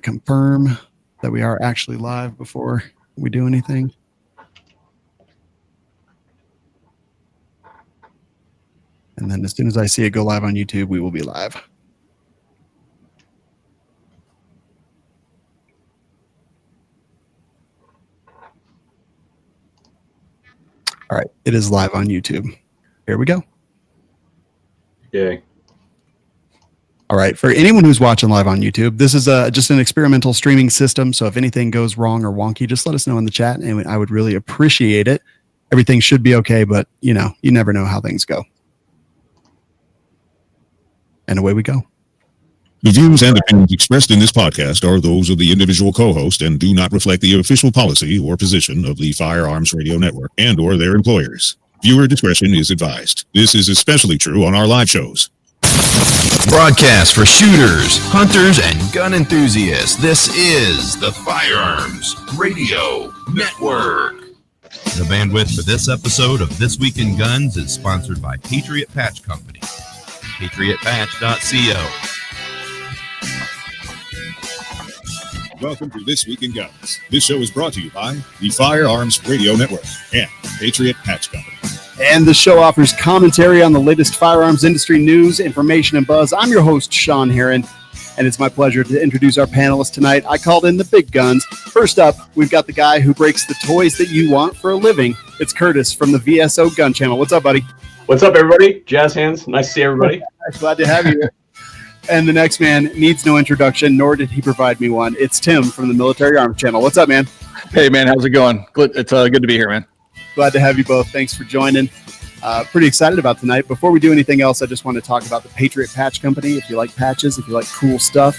confirm that we are actually live before we do anything. And then as soon as I see it go live on YouTube, we will be live. All right, it is live on YouTube. Here we go. Yay. All right, for anyone who's watching live on YouTube, this is just an experimental streaming system. So if anything goes wrong or wonky, just let us know in the chat, and I would really appreciate it. Everything should be okay, but you never know how things go. And away we go. The views and opinions expressed in this podcast are those of the individual co-host and do not reflect the official policy or position of the Firearms Radio Network and or their employers. Viewer discretion is advised. This is especially true on our live shows. Broadcast for shooters, hunters, and gun enthusiasts. This is the Firearms Radio Network. The bandwidth for this episode of This Week in Guns is sponsored by Patriot Patch Company. PatriotPatch.co. Welcome to This Week in Guns. This show is brought to you by the Firearms Radio Network and Patriot Patch Company. And the show offers commentary on the latest firearms industry news, information, and buzz. I'm your host, Sean Heron, and it's my pleasure to introduce our panelists tonight. I called in the big guns. First up, we've got the guy who breaks the toys that you want for a living. It's Curtis from the VSO Gun Channel. What's up, buddy? What's up, everybody? Jazz hands. Nice to see everybody. Glad to have you here. And the next man needs no introduction, nor did he provide me one. It's Tim from the Military Arms Channel. What's up, man? Hey, man. How's it going? It's good to be here, man. Glad to have you both. Thanks for joining. Pretty excited about tonight. Before we do anything else, I just want to talk about the Patriot Patch Company. If you like patches, if you like cool stuff,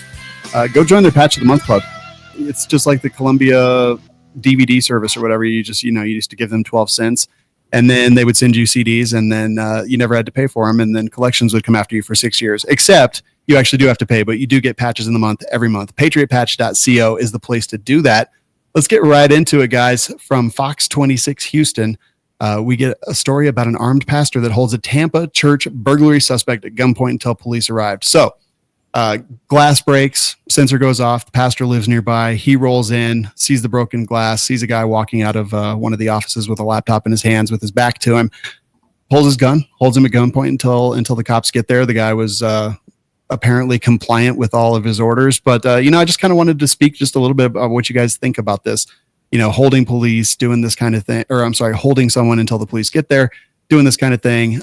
go join their Patch of the Month Club. It's just like the Columbia DVD service or whatever. You used to give them 12 cents. And then they would send you CDs, and then you never had to pay for them. And then collections would come after you for 6 years. Except you actually do have to pay, but you do get patches in the month every month. PatriotPatch.co is the place to do that. Let's get right into it, guys. From Fox 26 Houston, we get a story about an armed pastor that holds a Tampa church burglary suspect at gunpoint until police arrived. So glass breaks, sensor goes off, the pastor lives nearby, he rolls in, sees the broken glass, sees a guy walking out of one of the offices with a laptop in his hands with his back to him, pulls his gun, holds him at gunpoint until the cops get there. The guy was apparently compliant with all of his orders, but I just kind of wanted to speak just a little bit about what you guys think about this, holding police, doing this kind of thing, holding someone until the police get there, doing this kind of thing.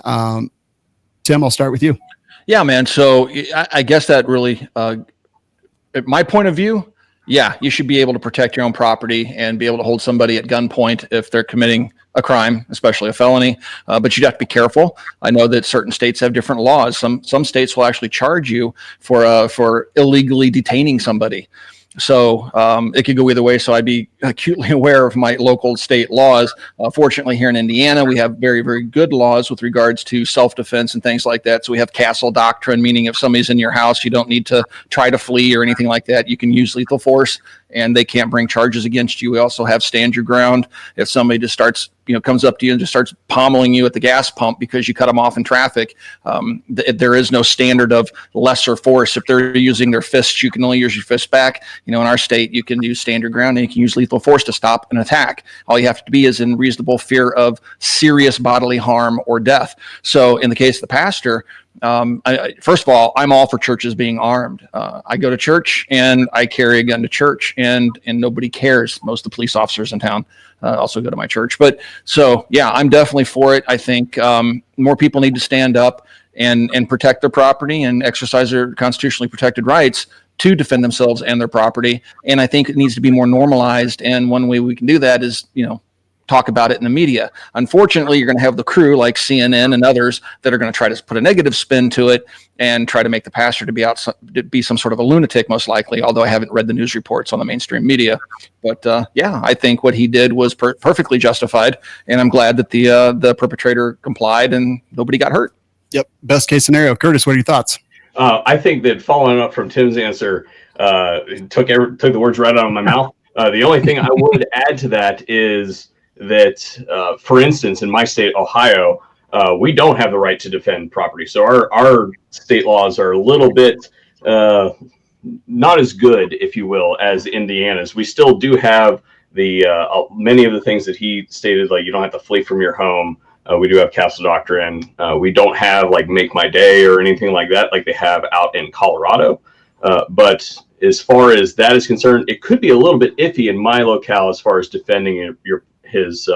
Tim, I'll start with you. Yeah, man. So I guess that really, at my point of view, yeah, you should be able to protect your own property and be able to hold somebody at gunpoint if they're committing a crime, especially a felony. But you'd have to be careful. I know that certain states have different laws. Some states will actually charge you for illegally detaining somebody. So it could go either way. So I'd be acutely aware of my local state laws. Fortunately, here in Indiana, we have very, very good laws with regards to self-defense and things like that. So we have castle doctrine, meaning if somebody's in your house, you don't need to try to flee or anything like that. You can use lethal force and they can't bring charges against you. We also have stand your ground. If somebody just starts, comes up to you and just starts pommeling you at the gas pump because you cut them off in traffic, there is no standard of lesser force. If they're using their fists, you can only use your fist back. In our state, you can use stand your ground and you can use lethal force to stop an attack. All you have to be is in reasonable fear of serious bodily harm or death. So in the case of the pastor, first of all, I'm all for churches being armed. I go to church and I carry a gun to church and nobody cares. Most of the police officers in town also go to my church. But so, yeah, I'm definitely for it. I think more people need to stand up and protect their property and exercise their constitutionally protected rights to defend themselves and their property. And I think it needs to be more normalized. And one way we can do that is, talk about it in the media. Unfortunately, you're going to have the crew like CNN and others that are going to try to put a negative spin to it and try to make the pastor to be some sort of a lunatic, most likely, although I haven't read the news reports on the mainstream media. But yeah, I think what he did was perfectly justified. And I'm glad that the perpetrator complied and nobody got hurt. Yep. Best case scenario. Curtis, what are your thoughts? I think that following up from Tim's answer, took the words right out of my mouth. The only thing I would add to that is that, for instance, in my state, Ohio, we don't have the right to defend property. So our state laws are a little bit not as good, if you will, as Indiana's. We still do have the many of the things that he stated, like you don't have to flee from your home. We do have castle doctrine. We don't have like Make My Day or anything like that, like they have out in Colorado. But as far as that is concerned, it could be a little bit iffy in my locale as far as defending his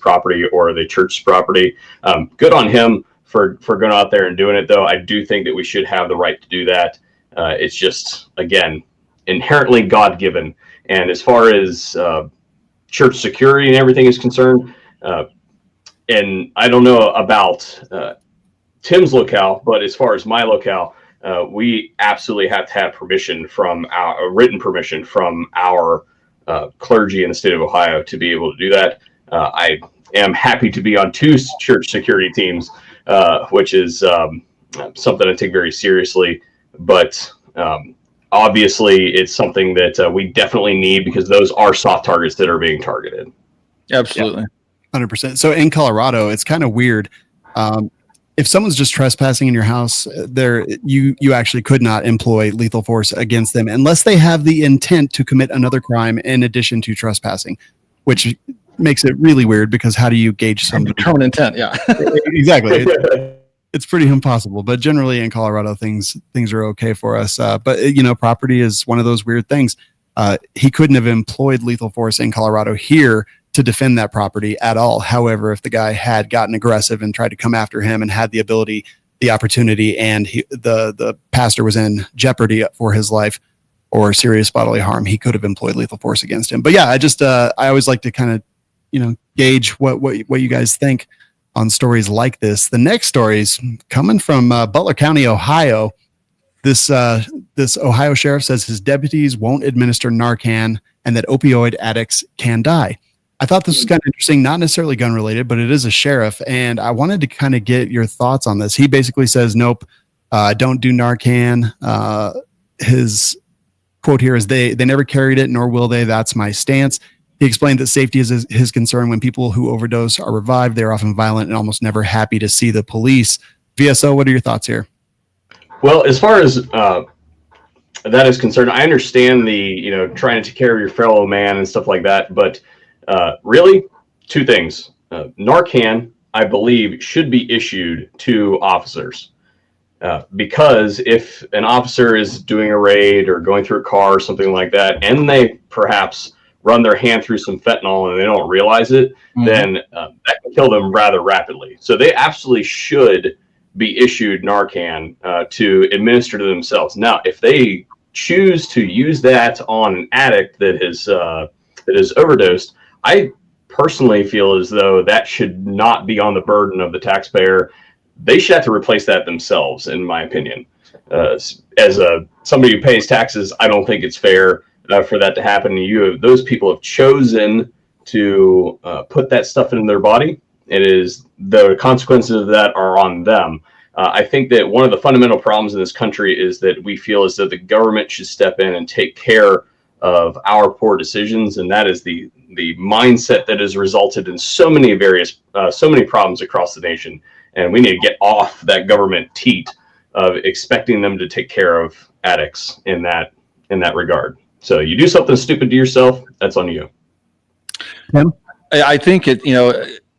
property or the church's property. Good on him for going out there and doing it, though. I do think that we should have the right to do that. It's just, again, inherently God-given. And as far as church security and everything is concerned, and I don't know about Tim's locale, but as far as my locale, we absolutely have to have permission from written permission from our clergy in the state of Ohio to be able to do that. I am happy to be on 2 church security teams, which is something I take very seriously. But obviously, it's something that we definitely need because those are soft targets that are being targeted. Absolutely. 100%. So in Colorado, it's kind of weird. If someone's just trespassing in your house, you actually could not employ lethal force against them unless they have the intent to commit another crime in addition to trespassing, which makes it really weird because how do you gauge some determined intent? Yeah, exactly. It's pretty impossible, but generally in Colorado, things are okay for us. But property is one of those weird things. He couldn't have employed lethal force in Colorado here to defend that property at all. However, if the guy had gotten aggressive and tried to come after him and had the ability, the opportunity, and the pastor was in jeopardy for his life or serious bodily harm, he could have employed lethal force against him. But yeah, I always like to kind of, gauge what you guys think on stories like this. The next story is coming from Butler County, Ohio. This Ohio sheriff says his deputies won't administer Narcan and that opioid addicts can die. I thought this was kind of interesting, not necessarily gun related, but it is a sheriff. And I wanted to kind of get your thoughts on this. He basically says, nope, don't do Narcan. His quote here is they never carried it, nor will they. That's my stance. He explained that safety is his concern. When people who overdose are revived, they're often violent and almost never happy to see the police. VSO, what are your thoughts here? Well, as far as that is concerned, I understand the, trying to take care of your fellow man and stuff like that. But really, 2 things. Narcan, I believe, should be issued to officers. Because if an officer is doing a raid or going through a car or something like that, and they perhaps run their hand through some fentanyl and they don't realize it, then that can kill them rather rapidly. So they absolutely should be issued Narcan to administer to themselves. Now, if they choose to use that on an addict that is overdosed, I personally feel as though that should not be on the burden of the taxpayer. They should have to replace that themselves, in my opinion. As somebody who pays taxes, I don't think it's fair for that to happen. Those people have chosen to put that stuff in their body. It is the consequences of that are on them. I think that one of the fundamental problems in this country is that we feel as though the government should step in and take care of our poor decisions, and that is the mindset that has resulted in so many problems across the nation. And we need to get off that government teat of expecting them to take care of addicts in that regard. So you do something stupid to yourself, that's on you. Tim? I think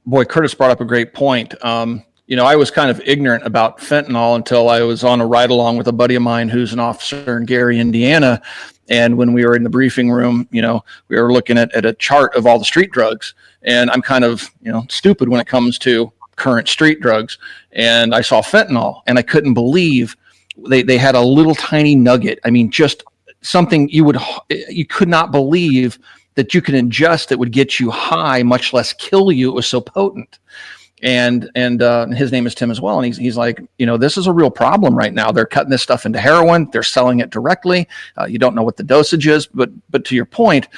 boy, Curtis brought up a great point. I was kind of ignorant about fentanyl until I was on a ride along with a buddy of mine who's an officer in Gary, Indiana. And when we were in the briefing room, we were looking at a chart of all the street drugs. And I'm kind of, stupid when it comes to current street drugs. And I saw fentanyl and I couldn't believe they had a little tiny nugget. I mean, just something you could not believe that you could ingest that would get you high, much less kill you. It was so potent. And his name is Tim as well. And he's like, this is a real problem right now. They're cutting this stuff into heroin. They're selling it directly. You don't know what the dosage is, but to your point,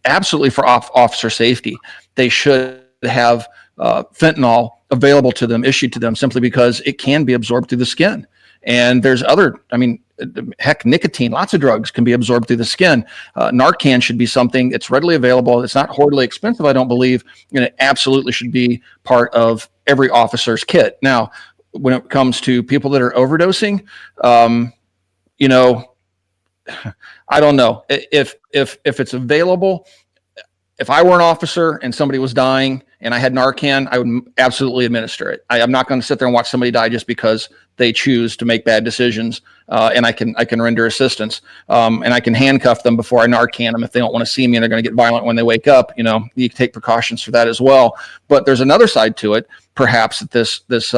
absolutely for officer safety, they should have fentanyl available to them, issued to them, simply because it can be absorbed through the skin. And there's nicotine, lots of drugs can be absorbed through the skin. Narcan should be something that's readily available. It's not horribly expensive, I don't believe, and it absolutely should be part of every officer's kit. Now, when it comes to people that are overdosing, I don't know if it's available. If I were an officer and somebody was dying and I had Narcan, I would absolutely administer it. I'm not going to sit there and watch somebody die just because they choose to make bad decisions. And I can render assistance. And I can handcuff them before I Narcan them if they don't want to see me and they're going to get violent when they wake up. You know, you can take precautions for that as well. But there's another side to it, perhaps, that this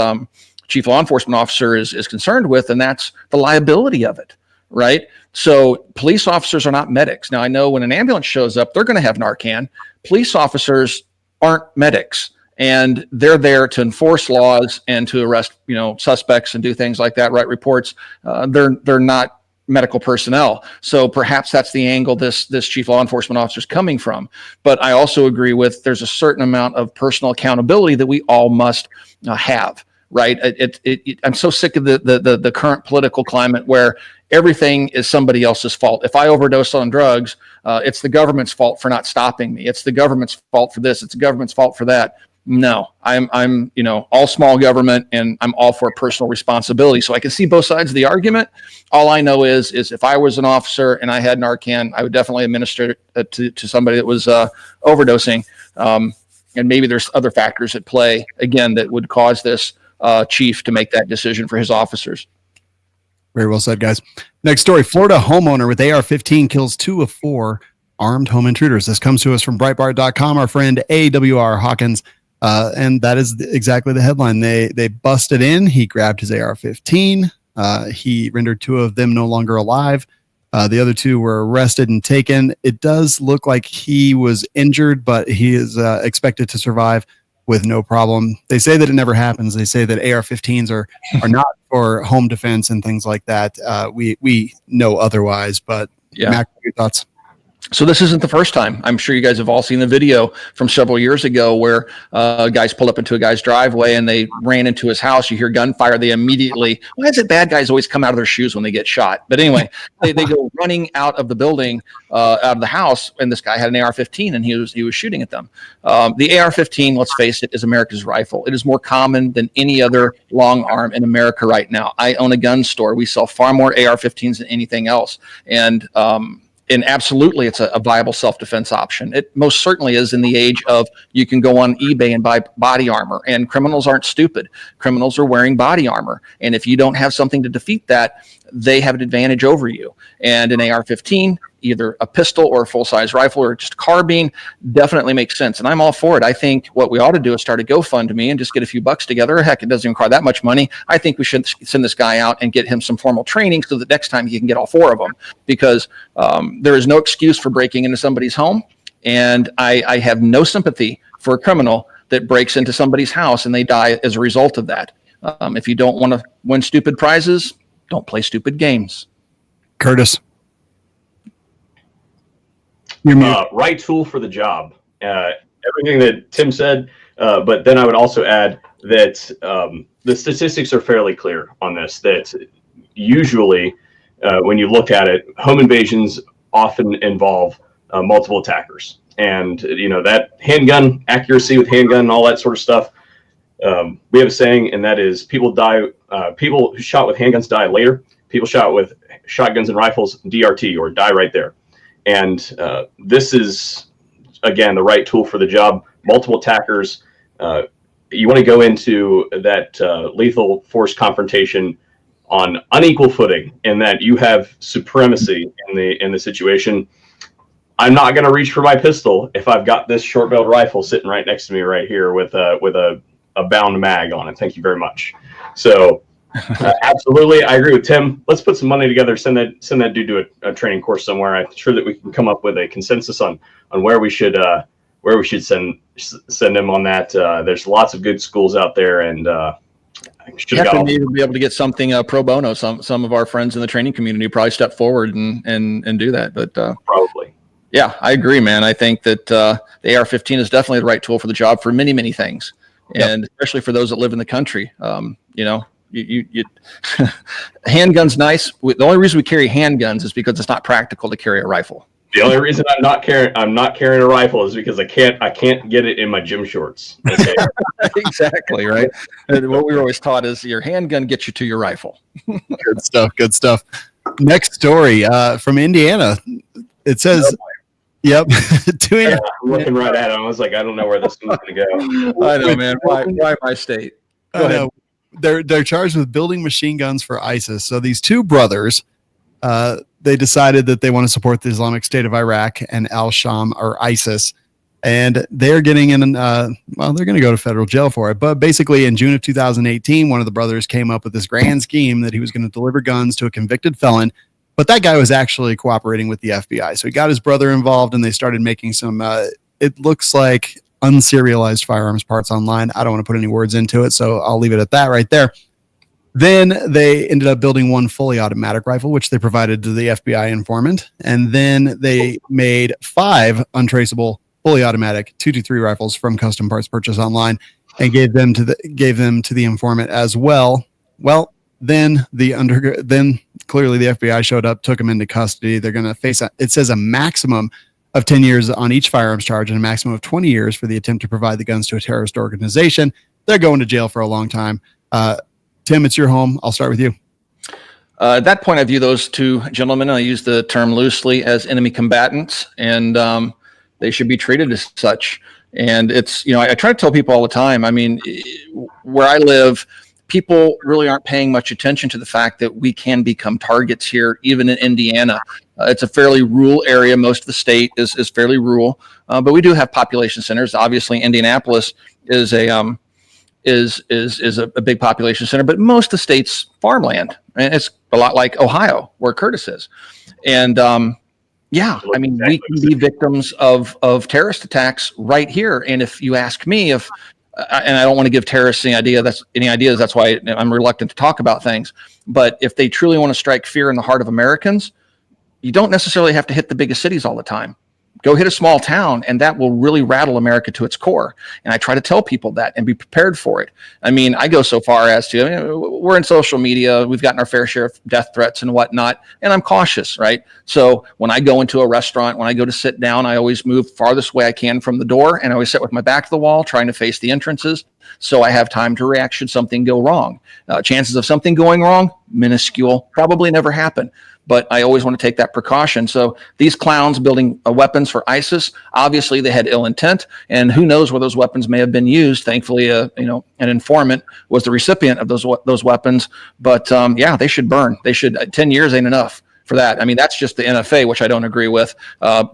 chief law enforcement officer is concerned with, and that's the liability of it. Right. So police officers are not medics. Now, I know when an ambulance shows up, they're going to have Narcan. Police officers aren't medics, and they're there to enforce laws and to arrest, suspects and do things like that, write reports. They're not medical personnel. So perhaps that's the angle this chief law enforcement officer is coming from. But I also agree with there's a certain amount of personal accountability that we all must have. Right. I'm so sick of the current political climate where everything is somebody else's fault. If I overdose on drugs, it's the government's fault for not stopping me. It's the government's fault for this. It's the government's fault for that. No, I'm all small government, and I'm all for personal responsibility. So I can see both sides of the argument. All I know is if I was an officer and I had Narcan, I would definitely administer it to somebody that was overdosing. And maybe there's other factors at play, again, that would cause this chief to make that decision for his officers. Very well said, guys. Next story, Florida homeowner with AR-15 kills 2 of 4 armed home intruders. This comes to us from Breitbart.com, our friend AWR Hawkins. And that is exactly the headline. They busted in. He grabbed his AR-15. He rendered 2 of them no longer alive. The other 2 were arrested and taken. It does look like he was injured, but he is expected to survive with no problem. They say that it never happens. They say that AR-15s are not for home defense and things like that. We know otherwise, but yeah. Mac, your thoughts? So this isn't the first time. I'm sure you guys have all seen the video from several years ago where guys pulled up into a guy's driveway and they ran into his house. You hear gunfire. They immediately, why is it bad guys always come out of their shoes when they get shot? But anyway, they go running out of the building, out of the house, and this guy had an AR-15 and he was shooting at them. The AR-15, let's face it, is America's rifle. It is more common than any other long arm in America right now. I own a gun store. We sell far more AR-15s than anything else. And absolutely, it's a viable self-defense option. It most certainly is in the age of you can go on eBay and buy body armor, and criminals aren't stupid. Criminals are wearing body armor. And if you don't have something to defeat that, they have an advantage over you. And an AR-15, either a pistol or a full-size rifle or just carbine, definitely makes sense. And I'm all for it. I think what we ought to do is start a GoFundMe and just get a few bucks together. Heck, it doesn't even require that much money. I think we should send this guy out and get him some formal training so that next time he can get all 4 of them, because there is no excuse for breaking into somebody's home. And I have no sympathy for a criminal that breaks into somebody's house and they die as a result of that. If you don't want to win stupid prizes, don't play stupid games. Curtis. Right tool for the job. Everything that Tim said, but then I would also add that the statistics are fairly clear on this, that usually when you look at it, home invasions often involve multiple attackers. And, that handgun accuracy with handgun and all that sort of stuff, we have a saying, and that is people who shot with handguns die later. People shot with shotguns and rifles, DRT, or die right there. And this is, again, the right tool for the job. Multiple attackers. You want to go into that lethal force confrontation on unequal footing, in that you have supremacy in the situation. I'm not going to reach for my pistol if I've got this short-barreled rifle sitting right next to me right here with a bound mag on it. Thank you very much. So. Absolutely, I agree with Tim. Let's put some money together. Send that dude to a training course somewhere. I'm sure that we can come up with a consensus on where we should send him on that. There's lots of good schools out there, and maybe be able to get something pro bono. Some of our friends in the training community probably step forward and do that. But probably, yeah, I agree, man. I think that the AR-15 is definitely the right tool for the job for many, many things, and especially for those that live in the country. You handguns nice. The only reason we carry handguns is because it's not practical to carry a rifle. The only reason I'm not carrying a rifle is because I can't get it in my gym shorts. Okay. Exactly, right. And what we were always taught is your handgun gets you to your rifle. Good stuff. Next story from Indiana. It says, "Yep." I'm looking right at it. I was like, I don't know where this is going to go. I know, man. Why my state? Go ahead. They're charged with building machine guns for ISIS. So these two brothers, they decided that they want to support the Islamic State of Iraq and Al-Sham or ISIS, and they're getting in. They're going to go to federal jail for it. But basically, in June of 2018, one of the brothers came up with this grand scheme that he was going to deliver guns to a convicted felon. But that guy was actually cooperating with the FBI. So he got his brother involved, and they started making some, it looks like unserialized firearms parts online. I don't want to put any words into it, so I'll leave it at that right there. Then they ended up building one fully automatic rifle, which they provided to the FBI informant. And then they made 5 untraceable fully automatic 223 rifles from custom parts purchased online and gave them to the informant as well. Well, then clearly the FBI showed up, took him into custody. They're going to face it says a maximum of 10 years on each firearms charge and a maximum of 20 years for the attempt to provide the guns to a terrorist organization. They're going to jail for a long time. Tim, it's your home. I'll start with you. At that point, I view those two gentlemen, I use the term loosely, as enemy combatants, and they should be treated as such. And it's, I try to tell people all the time, I mean, where I live, people really aren't paying much attention to the fact that we can become targets here, even in Indiana. It's a fairly rural area. Most of the state is fairly rural, but we do have population centers. Obviously, Indianapolis is a big population center, but most of the state's farmland, and it's a lot like Ohio, where Curtis is. And I mean, we can be victims of terrorist attacks right here. And if you ask me, and I don't want to give terrorists any ideas. That's why I'm reluctant to talk about things. But if they truly want to strike fear in the heart of Americans, you don't necessarily have to hit the biggest cities all the time. Go hit a small town, and that will really rattle America to its core. And I try to tell people that and be prepared for it. I mean, I go so far as to, we're in social media. We've gotten our fair share of death threats and whatnot, and I'm cautious, right? So when I go into a restaurant, when I go to sit down, I always move farthest way I can from the door, and I always sit with my back to the wall, trying to face the entrances, so I have time to react should something go wrong. Chances of something going wrong, minuscule, probably never happen. But I always want to take that precaution. So these clowns building weapons for ISIS, obviously they had ill intent, and who knows where those weapons may have been used. Thankfully, an informant was the recipient of those weapons. But they should burn. They should. 10 years ain't enough for that. I mean, that's just the NFA, which I don't agree with.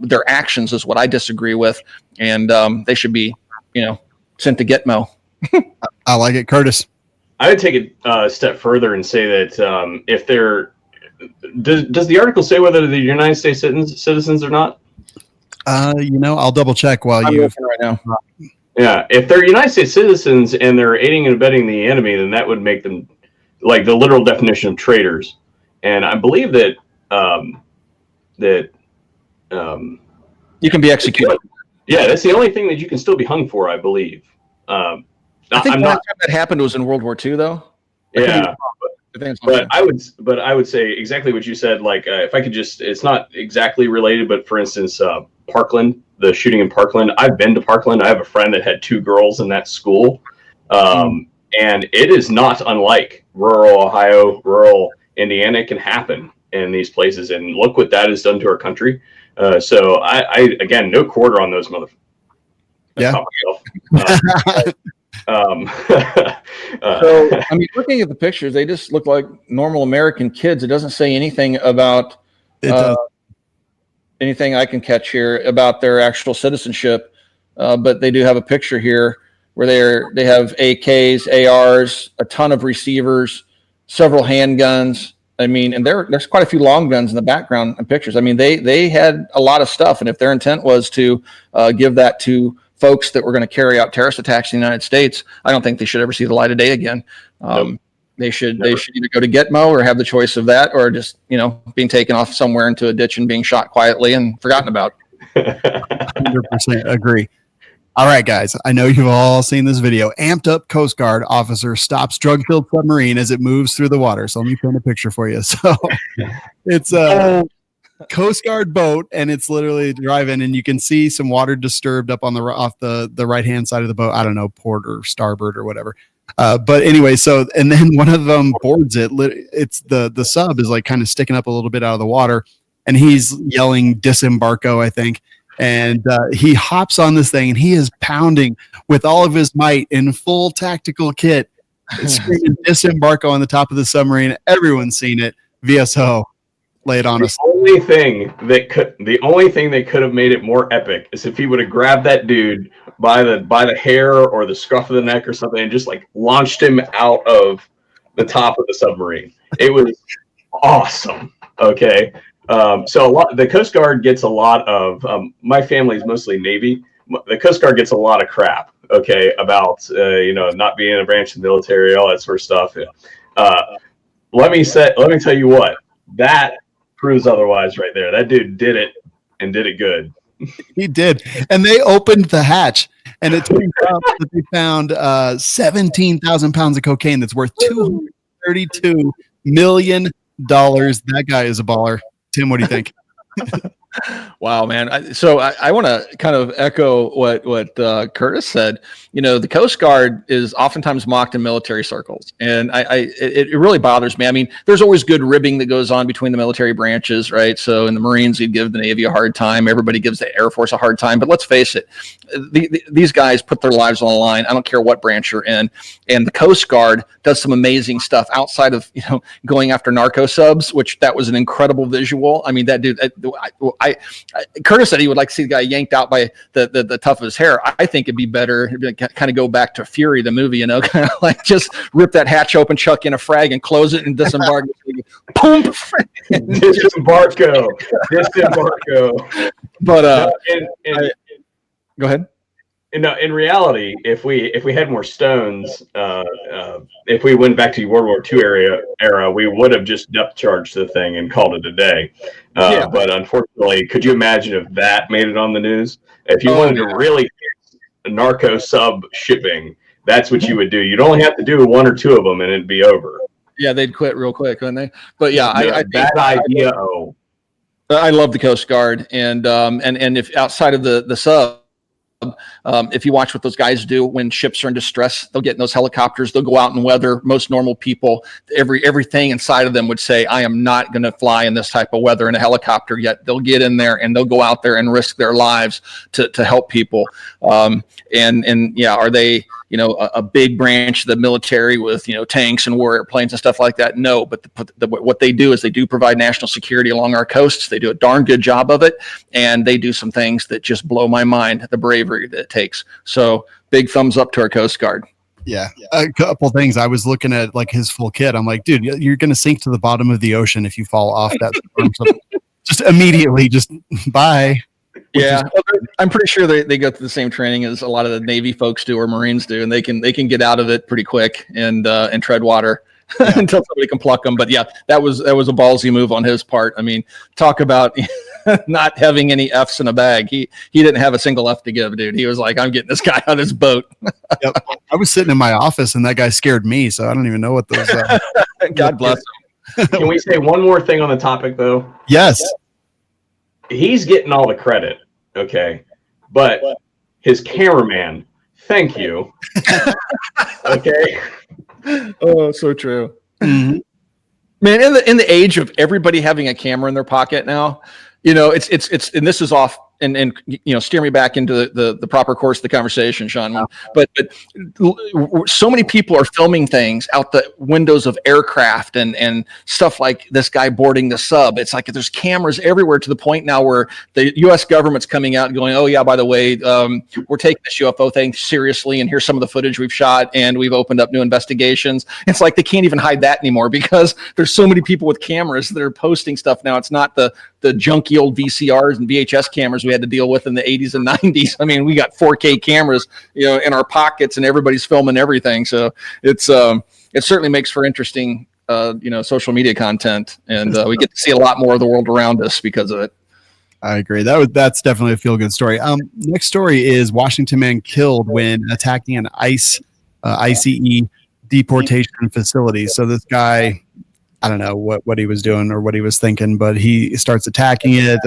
Their actions is what I disagree with, and they should be, sent to Gitmo. I like it, Curtis. I would take it a step further and say that if they're does the article say whether they're United States citizens or not? I'll double check while I'm you looking right now. Yeah, if they're United States citizens and they're aiding and abetting the enemy, then that would make them like the literal definition of traitors. And I believe that You can be executed. Yeah, that's the only thing that you can still be hung for, I believe. I think the last time that happened was in World War II, though. Yeah. But I would say exactly what you said. Like, if I could just, it's not exactly related, but for instance, Parkland, the shooting in Parkland. I've been to Parkland. I have a friend that had 2 girls in that school, and it is not unlike rural Ohio, rural Indiana. It can happen in these places, and look what that has done to our country. So I again, no quarter on those motherfuckers. Yeah. So, I mean, looking at the pictures, they just look like normal American kids. It doesn't say anything about anything I can catch here about their actual citizenship. But they do have a picture here where they have AKs, ARs, a ton of receivers, several handguns. I mean, and there's quite a few long guns in the background and pictures. I mean, they had a lot of stuff. And if their intent was to give that to folks that were going to carry out terrorist attacks in the United States, I don't think they should ever see the light of day again. Nope. They should either go to Gitmo or have the choice of that, or just, being taken off somewhere into a ditch and being shot quietly and forgotten about. 100% agree. All right, guys, I know you've all seen this video. Amped up Coast Guard officer stops drug-filled submarine as it moves through the water. So let me paint a picture for you. So it's a Coast Guard boat, and it's literally driving, and you can see some water disturbed up on off the right-hand side of the boat. I don't know, port or starboard or whatever. But anyway, and then one of them boards it. It's the sub is like kind of sticking up a little bit out of the water, and he's yelling "disembarco," I think. And he hops on this thing, and he is pounding with all of his might in full tactical kit, screaming "disembarco" on the top of the submarine. Everyone's seen it. VSO, lay it on us. The only thing that could have made it more epic is if he would have grabbed that dude by the hair or the scruff of the neck or something and just like launched him out of the top of the submarine. It was awesome. Okay. So the Coast Guard gets a lot of, my family's mostly Navy. The Coast Guard gets a lot of crap, okay, about, not being a branch of the military, all that sort of stuff. Let me tell you what, that proves otherwise right there. That dude did it and did it good. He did. And they opened the hatch, and it turns out that they found 17,000 pounds of cocaine that's worth $232 million. That guy is a baller. Tim, what do you think? Wow, man. I want to kind of echo what Curtis said. The Coast Guard is oftentimes mocked in military circles, and it really bothers me. I mean, there's always good ribbing that goes on between the military branches, right? So in the Marines, you'd give the Navy a hard time. Everybody gives the Air Force a hard time. But let's face it, these guys put their lives on the line. I don't care what branch you're in. And the Coast Guard does some amazing stuff outside of, going after narco subs, which that was an incredible visual. I mean, that dude, Curtis said he would like to see the guy yanked out by the tuft of his hair. I think it'd be better, kind of go back to Fury, the movie, kind of like just rip that hatch open, chuck in a frag, and close it and disembark. Boom! Disembarco. But go ahead. In reality, if we had more stones, if we went back to World War II era, we would have just depth charged the thing and called it a day. But unfortunately, could you imagine if that made it on the news? If you wanted to really fix narco sub shipping, that's what you would do. You'd only have to do one or two of them, and it'd be over. Yeah, they'd quit real quick, wouldn't they? But yeah, bad idea. I love the Coast Guard, and if outside of the sub. If you watch what those guys do when ships are in distress, they'll get in those helicopters, they'll go out and weather. Most normal people, everything inside of them would say, I am not going to fly in this type of weather in a helicopter, yet they'll get in there and they'll go out there and risk their lives to help people. Are they, a big branch of the military with, tanks and war airplanes and stuff like that? No, but what they do is they do provide national security along our coasts. They do a darn good job of it. And they do some things that just blow my mind, the bravery that it takes. So big thumbs up to our Coast Guard. Yeah. A couple things. I was looking at like his full kit. I'm like, dude, you're going to sink to the bottom of the ocean if you fall off that. So just immediately, just bye. Yeah, I'm pretty sure they go through the same training as a lot of the Navy folks do or Marines do, and they can get out of it pretty quick and tread water until somebody can pluck them. But yeah, that was a ballsy move on his part. I mean, talk about not having any F's in a bag. He didn't have a single F to give, dude. He was like, I'm getting this guy on his boat. Yep. I was sitting in my office and that guy scared me, so I don't even know what those. God bless him. Can we say one more thing on the topic, though? Yes. He's getting all the credit, okay? But his cameraman, thank you. Okay? Oh, so true. Mm-hmm. Man, in the age of everybody having a camera in their pocket now, it's and this is off and steer me back into the proper course of the conversation, Sean. But so many people are filming things out the windows of aircraft and stuff like this guy boarding the sub. It's like there's cameras everywhere to the point now where the U.S. government's coming out and going, oh yeah, by the way, we're taking this UFO thing seriously, and here's some of the footage we've shot, and we've opened up new investigations. It's like they can't even hide that anymore because there's so many people with cameras that are posting stuff now. It's not the junky old VCRs and VHS cameras we had to deal with in the 80s and 90s. I mean, we got 4K cameras, in our pockets, and everybody's filming everything. So it certainly makes for interesting, social media content, and we get to see a lot more of the world around us because of it. I agree. That's definitely a feel-good story. Next story is Washington man killed when attacking an ICE deportation facility. So this guy, I don't know what he was doing or what he was thinking, but he starts attacking it.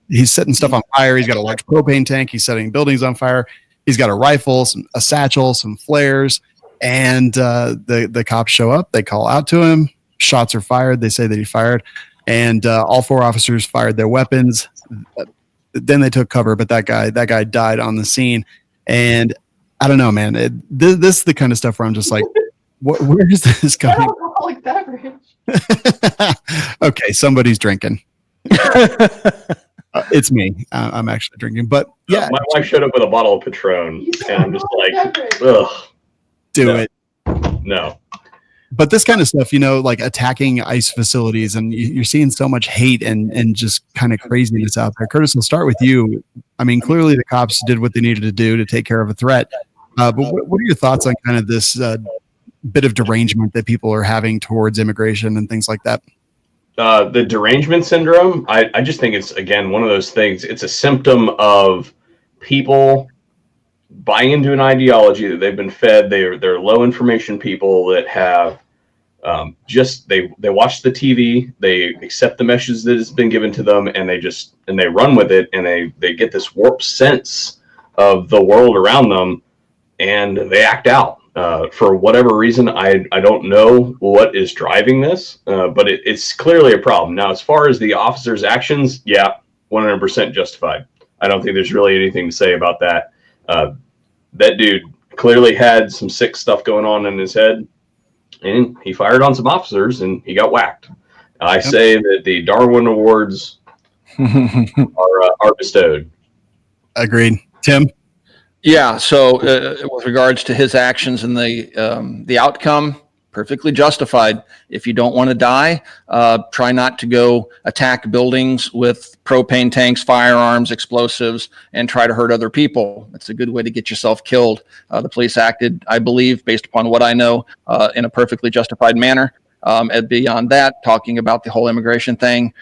He's setting stuff on fire. He's got a large propane tank. He's setting buildings on fire. He's got a rifle, a satchel, some flares, and the cops show up. They call out to him. Shots are fired. They say that he fired, and all 4 officers fired their weapons. Then they took cover, but that guy died on the scene. And I don't know, man. This is the kind of stuff where I'm just like, where is this going? Alcoholic beverage. Okay, somebody's drinking. It's me. I'm actually drinking, but yeah. My wife showed up with a bottle of Patron, and I'm just like, ugh. Do it. No. But this kind of stuff, like attacking ICE facilities, and you're seeing so much hate and just kind of craziness out there. Curtis, we'll start with you. I mean, clearly the cops did what they needed to do to take care of a threat. But what are your thoughts on kind of this bit of derangement that people are having towards immigration and things like that? The derangement syndrome, I just think it's, again, one of those things. It's a symptom of people buying into an ideology that they've been fed. They're low information people that have they watch the TV, they accept the message that has been given to them, and they run with it, and they get this warped sense of the world around them, and they act out. For whatever reason, I don't know what is driving this, but it's clearly a problem. Now, as far as the officer's actions, yeah, 100% justified. I don't think there's really anything to say about that. That dude clearly had some sick stuff going on in his head, and he fired on some officers, and he got whacked. I say that the Darwin Awards are bestowed. Agreed. Tim? Yeah. So with regards to his actions and the outcome, perfectly justified. If you don't want to die, try not to go attack buildings with propane tanks, firearms, explosives, and try to hurt other people. It's a good way to get yourself killed. The police acted, I believe, based upon what I know, in a perfectly justified manner. And beyond that, talking about the whole immigration thing,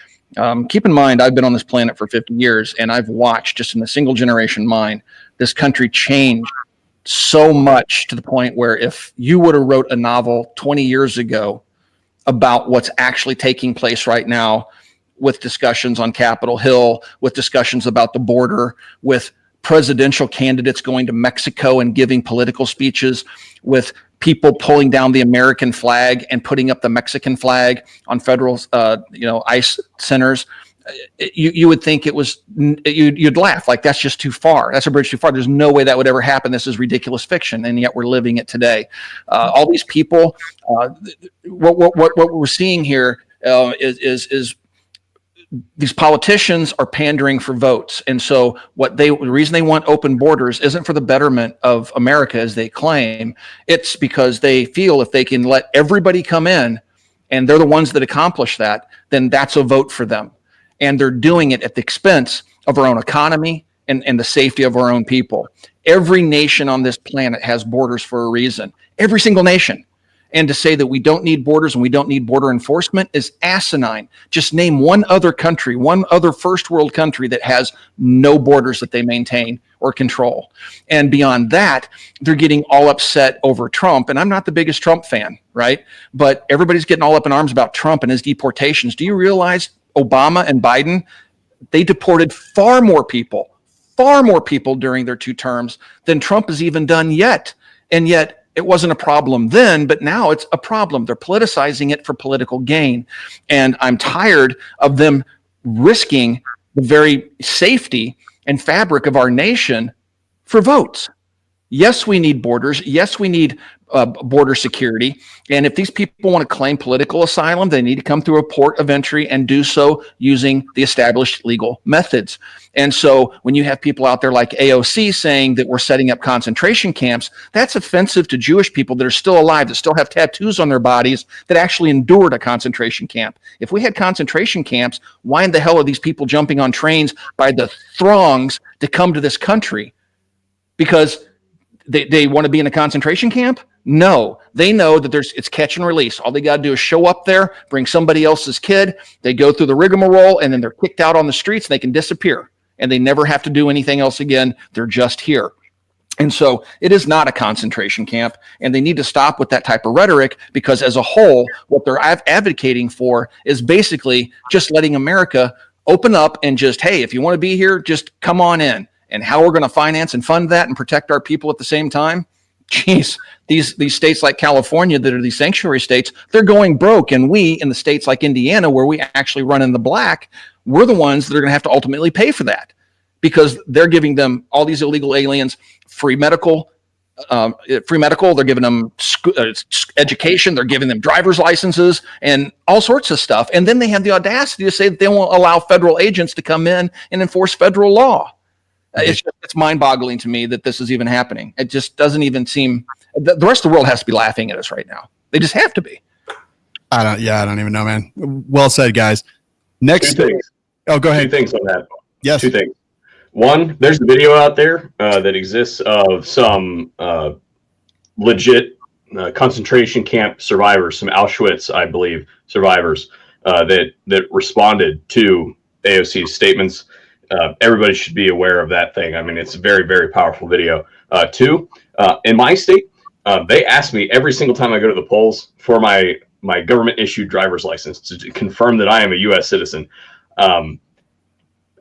keep in mind, I've been on this planet for 50 years, and I've watched, just in a single generation mind, this country change so much to the point where if you would have wrote a novel 20 years ago about what's actually taking place right now, with discussions on Capitol Hill, with discussions about the border, with presidential candidates going to Mexico and giving political speeches, with people pulling down the American flag and putting up the Mexican flag on federal, ICE centers, you would think it was, you'd laugh like, that's just too far. That's a bridge too far. There's no way that would ever happen. This is ridiculous fiction. And yet we're living it today. All these people, what we're seeing here is these politicians are pandering for votes. And so the reason they want open borders isn't for the betterment of America, as they claim. It's because they feel if they can let everybody come in and they're the ones that accomplish that, then that's a vote for them. And they're doing it at the expense of our own economy and the safety of our own people. Every nation on this planet has borders for a reason. Every single nation. And to say that we don't need borders and we don't need border enforcement is asinine. Just name one other country, one other first world country that has no borders that they maintain or control. And beyond that, they're getting all upset over Trump. And I'm not the biggest Trump fan, right? But everybody's getting all up in arms about Trump and his deportations. Do you realize Obama and Biden, they deported far more people during their 2 terms than Trump has even done yet. And yet it wasn't a problem then, but now it's a problem. They're politicizing it for political gain. And I'm tired of them risking the very safety and fabric of our nation for votes. Yes, we need borders. Yes, we need border security. And if these people want to claim political asylum, they need to come through a port of entry and do so using the established legal methods. And so when you have people out there like AOC saying that we're setting up concentration camps, that's offensive to Jewish people that are still alive, that still have tattoos on their bodies, that actually endured a concentration camp. If we had concentration camps, why in the hell are these people jumping on trains by the throngs to come to this country? Because they want to be in a concentration camp? No, they know that it's catch and release. All they got to do is show up there, bring somebody else's kid. They go through the rigmarole, and then they're kicked out on the streets. They can disappear, and they never have to do anything else again. They're just here. And so it is not a concentration camp, and they need to stop with that type of rhetoric, because as a whole, what they're advocating for is basically just letting America open up and just, hey, if you want to be here, just come on in. and how we're going to finance and fund that and protect our people at the same time. Geez, these states like California that are these sanctuary states, they're going broke. And we in the states like Indiana, where we actually run in the black, we're the ones that are going to have to ultimately pay for that, because they're giving them, all these illegal aliens, free medical. They're giving them education. They're giving them driver's licenses and all sorts of stuff. And then they have the audacity to say that they won't allow federal agents to come in and enforce federal law. It's mind-boggling to me that this is even happening. It just doesn't even seem. The rest of the world has to be laughing at us right now. They just have to be. I don't even know, man. Well said, guys. Next. Two things. Oh, go ahead. 2 things on that. Yes. 2 things. One, there's a video out there that exists of some legit concentration camp survivors, some Auschwitz, I believe, survivors that responded to AOC's statements. Everybody should be aware of that thing. I mean, it's a very, very powerful video. 2, in my state, they ask me every single time I go to the polls for my government issued driver's license to confirm that I am a U.S. citizen.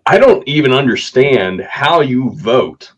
I don't even understand how you vote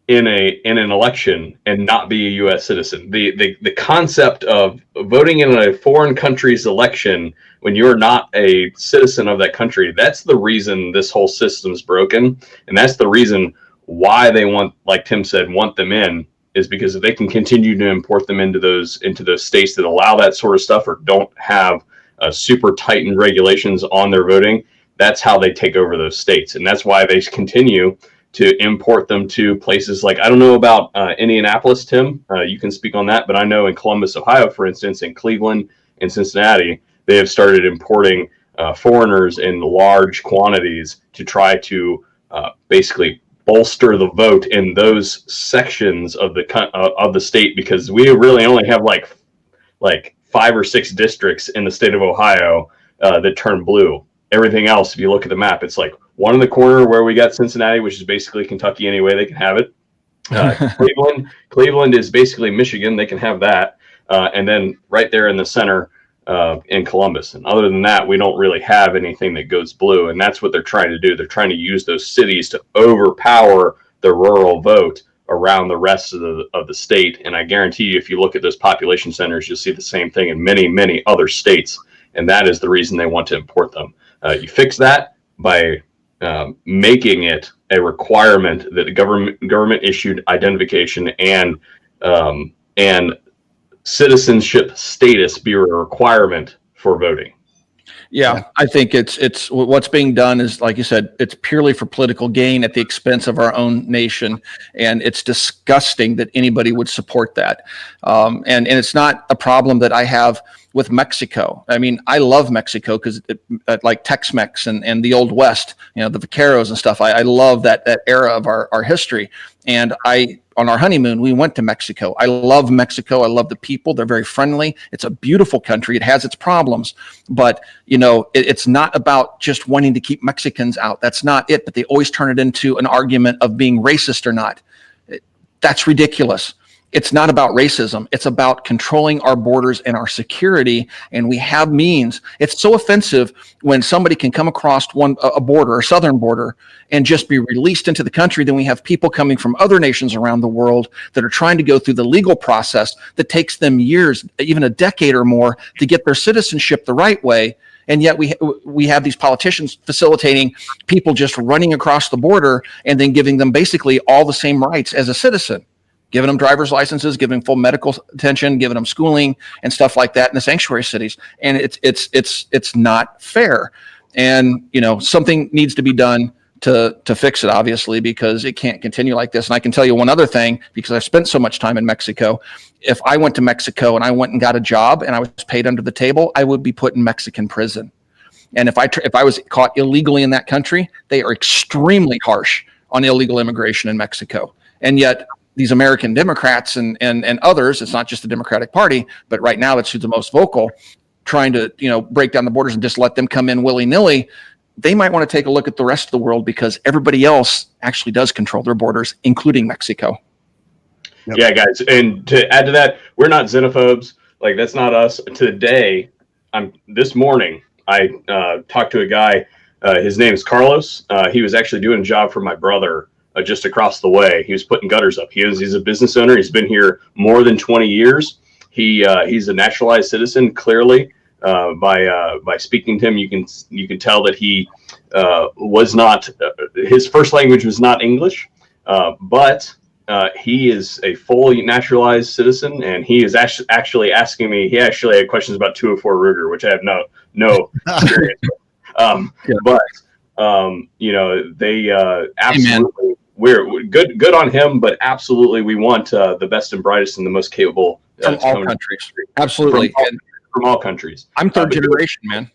in an election and not be a U.S. citizen. The concept of voting in a foreign country's election when you're not a citizen of that country, that's the reason this whole system's broken. And that's the reason why they want, like Tim said, want them in, is because if they can continue to import them into those states that allow that sort of stuff or don't have super tightened regulations on their voting, that's how they take over those states. And that's why they continue to import them to places like, I don't know about Indianapolis, Tim, you can speak on that, but I know in Columbus, Ohio, for instance, in Cleveland and Cincinnati, they have started importing foreigners in large quantities to try to basically bolster the vote in those sections of the state, because we really only have like 5 or 6 districts in the state of Ohio that turn blue. Everything else, if you look at the map, it's like one in the corner where we got Cincinnati, which is basically Kentucky anyway. They can have it. Cleveland is basically Michigan. They can have that. And then right there in the center in Columbus. And other than that, we don't really have anything that goes blue. And that's what they're trying to do. They're trying to use those cities to overpower the rural vote around the rest of the state. And I guarantee you, if you look at those population centers, you'll see the same thing in many, many other states. And that is the reason they want to import them. You fix that by making it a requirement that the government issued identification and citizenship status be a requirement for voting. Yeah, I think it's what's being done is, like you said, it's purely for political gain at the expense of our own nation, and it's disgusting that anybody would support that. And it's not a problem that I have with Mexico. I mean, I love Mexico because like Tex-Mex and the Old West, the vaqueros and stuff. I love that era of our history. And on our honeymoon, we went to Mexico. I love Mexico. I love the people. They're very friendly. It's a beautiful country. It has its problems, but it's not about just wanting to keep Mexicans out. That's not it. But they always turn it into an argument of being racist or not. That's ridiculous. It's not about racism. It's about controlling our borders and our security. And we have means. It's so offensive when somebody can come across a border, a southern border, and just be released into the country. Then we have people coming from other nations around the world that are trying to go through the legal process that takes them years, even a decade or more, to get their citizenship the right way. And yet we have these politicians facilitating people just running across the border and then giving them basically all the same rights as a citizen. Giving them driver's licenses, giving full medical attention, giving them schooling and stuff like that in the sanctuary cities. And it's not fair. And, something needs to be done to fix it, obviously, because it can't continue like this. And I can tell you one other thing, because I've spent so much time in Mexico. If I went to Mexico and I went and got a job and I was paid under the table, I would be put in Mexican prison. And if I was caught illegally in that country, they are extremely harsh on illegal immigration in Mexico. And yet these American Democrats and others, it's not just the Democratic Party, but right now it's who's the most vocal, trying to, break down the borders and just let them come in willy-nilly. They might want to take a look at the rest of the world, because everybody else actually does control their borders, including Mexico. Yep. Yeah, guys. And to add to that, we're not xenophobes. Like, that's not us. Today, this morning, I talked to a guy. His name is Carlos. He was actually doing a job for my brother just across the way. He was putting gutters up. He's a business owner. He's been here more than 20 years. He's a naturalized citizen. Clearly, by speaking to him, you can tell that he was not. His first language was not English, but he is a fully naturalized citizen, and he is actually asking me. He actually had questions about 204 Ruger, which I have no experience with. But they absolutely. We're good on him, but absolutely we want the best and brightest and the most capable from all countries. Absolutely, from all countries. I'm third generation, man.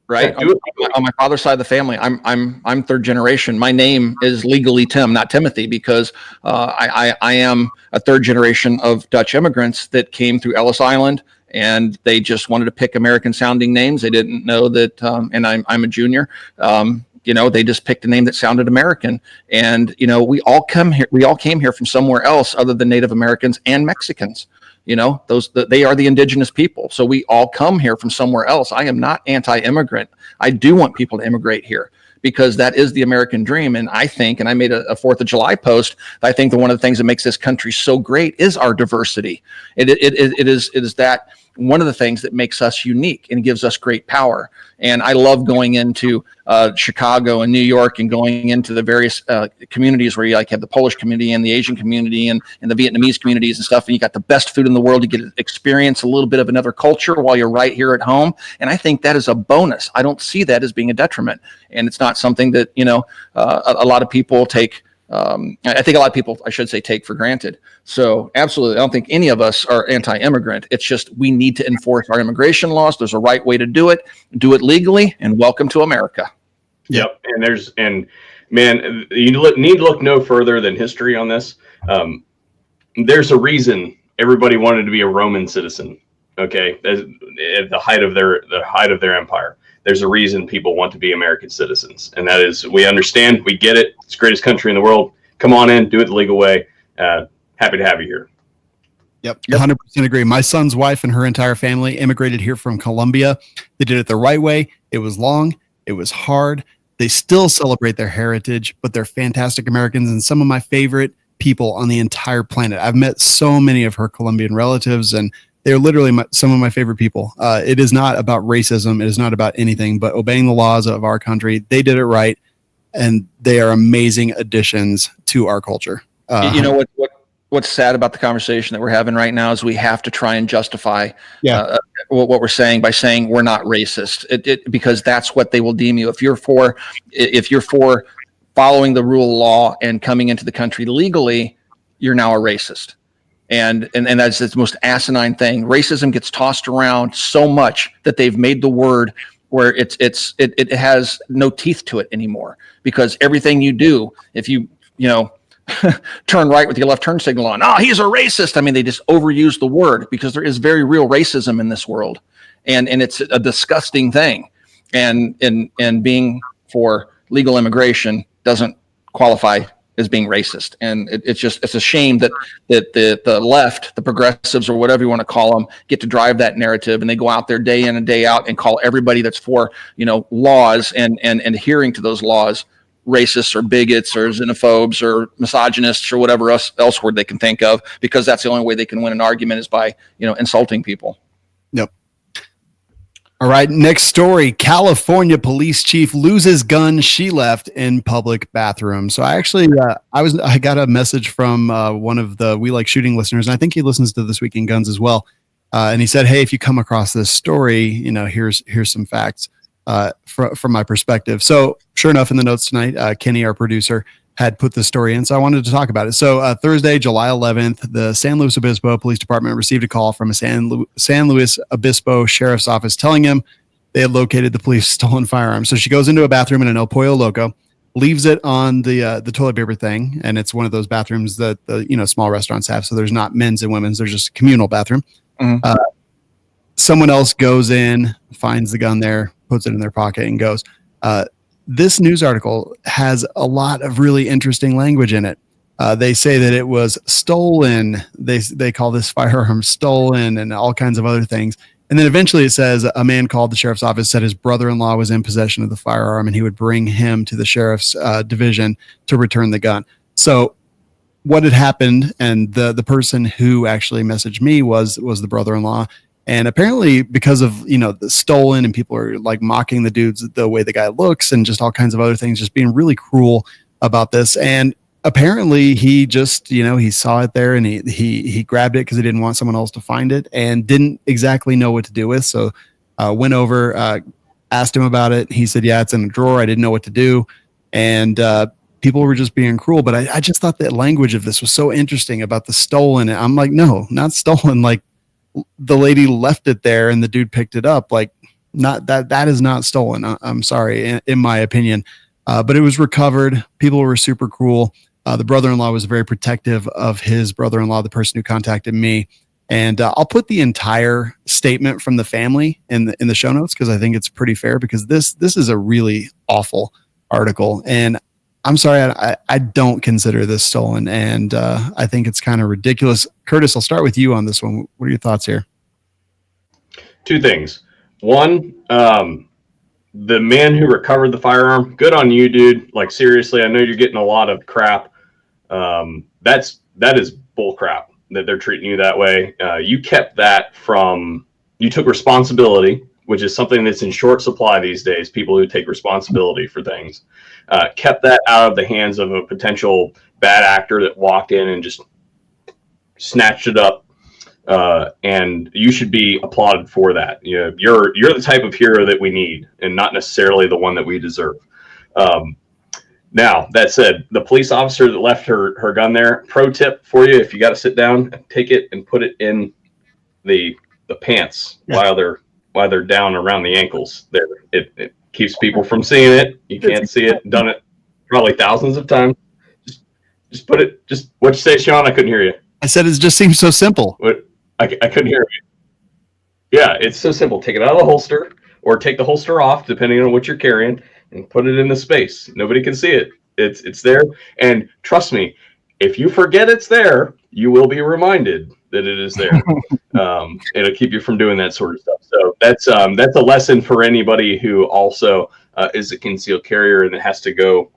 Right? Yeah, on my father's side of the family, I'm third generation. My name is legally Tim, not Timothy, because I am a third generation of Dutch immigrants that came through Ellis Island, and they just wanted to pick American sounding names. They didn't know that, and I'm a junior. They just picked a name that sounded American, and we all came here from somewhere else other than Native Americans and Mexicans. They are the indigenous people. So we all come here from somewhere else. I am not anti-immigrant. I do want people to immigrate here because that is the American dream. And I think, and I made a 4th of July post, I think that one of the things that makes this country so great is our diversity. It is that one of the things that makes us unique and gives us great power. And I love going into Chicago and New York and going into the various communities where you have the Polish community and the Asian community and the Vietnamese communities and stuff. And you got the best food in the world. You get to experience a little bit of another culture while you're right here at home. And I think that is a bonus. I don't see that as being a detriment. And it's not something that, a lot of people take. I think a lot of people, I should say, take for granted. So absolutely, I don't think any of us are anti-immigrant. It's just we need to enforce our immigration laws. There's a right way to do it legally, and welcome to America. Yep. And man, you need to look no further than history on this. There's a reason everybody wanted to be a Roman citizen. Okay, at the height of their empire. There's a reason people want to be American citizens, and that is we understand, we get it. It's the greatest country in the world. Come on in, do it the legal way. Happy to have you here. Yep, 100% agree. My son's wife and her entire family immigrated here from Colombia. They did it the right way. It was long. It was hard. They still celebrate their heritage, but they're fantastic Americans and some of my favorite people on the entire planet. I've met so many of her Colombian relatives, and they're literally some of my favorite people. It is not about racism. It is not about anything but obeying the laws of our country. They did it right, and they are amazing additions to our culture. What's sad about the conversation that we're having right now is we have to try and justify what we're saying by saying we're not racist, because that's what they will deem you. If you're for following the rule of law and coming into the country legally, you're now a racist. And that's the most asinine thing. Racism gets tossed around so much that they've made the word where it has no teeth to it anymore, because everything you do, if you turn right with your left turn signal on, he's a racist. I mean, they just overuse the word because there is very real racism in this world, and it's a disgusting thing. And being for legal immigration doesn't qualify as being racist. And it's a shame that the left, the progressives, or whatever you want to call them, get to drive that narrative, and they go out there day in and day out and call everybody that's for laws and adhering to those laws racists or bigots or xenophobes or misogynists or whatever else word they can think of, because that's the only way they can win an argument is by insulting people. Yep. All right, next story. California police chief loses gun she left in public bathroom. So I actually, I got a message from one of the We Like Shooting listeners, and I think he listens to This Week in Guns as well. And he said, hey, if you come across this story, here's some facts from my perspective. So sure enough, in the notes tonight, Kenny, our producer, had put the story in, so I wanted to talk about it. So Thursday, July 11th, the San Luis Obispo Police Department received a call from a San Luis Obispo Sheriff's Office telling him they had located the police stolen firearms. So she goes into a bathroom in an El Pollo Loco, leaves it on the toilet paper thing, and it's one of those bathrooms that the small restaurants have. So there's not men's and women's; there's just a communal bathroom. Mm-hmm. Someone else goes in, finds the gun there, puts it in their pocket, and goes. This news article has a lot of really interesting language in it. They say that it was stolen. They call this firearm stolen and all kinds of other things. And then eventually it says a man called the sheriff's office, said his brother-in-law was in possession of the firearm and he would bring him to the sheriff's division to return the gun. So what had happened, and the person who actually messaged me was the brother-in-law. And apparently because of, the stolen, and people are like mocking the dudes, the way the guy looks, and just all kinds of other things, just being really cruel about this. And apparently he just, he saw it there, and he grabbed it because he didn't want someone else to find it, and didn't exactly know what to do with. So went over, asked him about it. He said, yeah, it's in a drawer. I didn't know what to do. And people were just being cruel. But I just thought the language of this was so interesting about the stolen. I'm like, no, not stolen. Like, the lady left it there and the dude picked it up. Like, not that is not stolen. I'm sorry, in my opinion. But it was recovered. People were super cruel. The brother-in-law was very protective of his brother-in-law, the person who contacted me. And I'll put the entire statement from the family in the show notes, because I think it's pretty fair, because this is a really awful article. And I'm sorry, I don't consider this stolen, and I think it's kind of ridiculous. Curtis, I'll start with you on this one. What are your thoughts here? Two things. One, the man who recovered the firearm, good on you, dude. Like, seriously, I know you're getting a lot of crap. That is bull crap that they're treating you that way. You kept that you took responsibility, which is something that's in short supply these days. People who take responsibility for things, kept that out of the hands of a potential bad actor that walked in and just snatched it up. And you should be applauded for that. You're the type of hero that we need, and not necessarily the one that we deserve. Now, that said, the police officer that left her gun there, pro tip for you: if you got to sit down, take it and put it in the pants while they're down around the ankles. There, it keeps people from seeing it. You can't see it. Done it probably thousands of times. Just put it. Just what'd you say, Sean? I couldn't hear you. I said it just seems so simple. What? I couldn't hear you. Yeah, it's so simple. Take it out of the holster, or take the holster off, depending on what you're carrying, and put it in the space. Nobody can see it. It's there. And trust me, if you forget it's there, you will be reminded that it is there. It'll keep you from doing that sort of stuff. So that's a lesson for anybody who also is a concealed carrier and has to go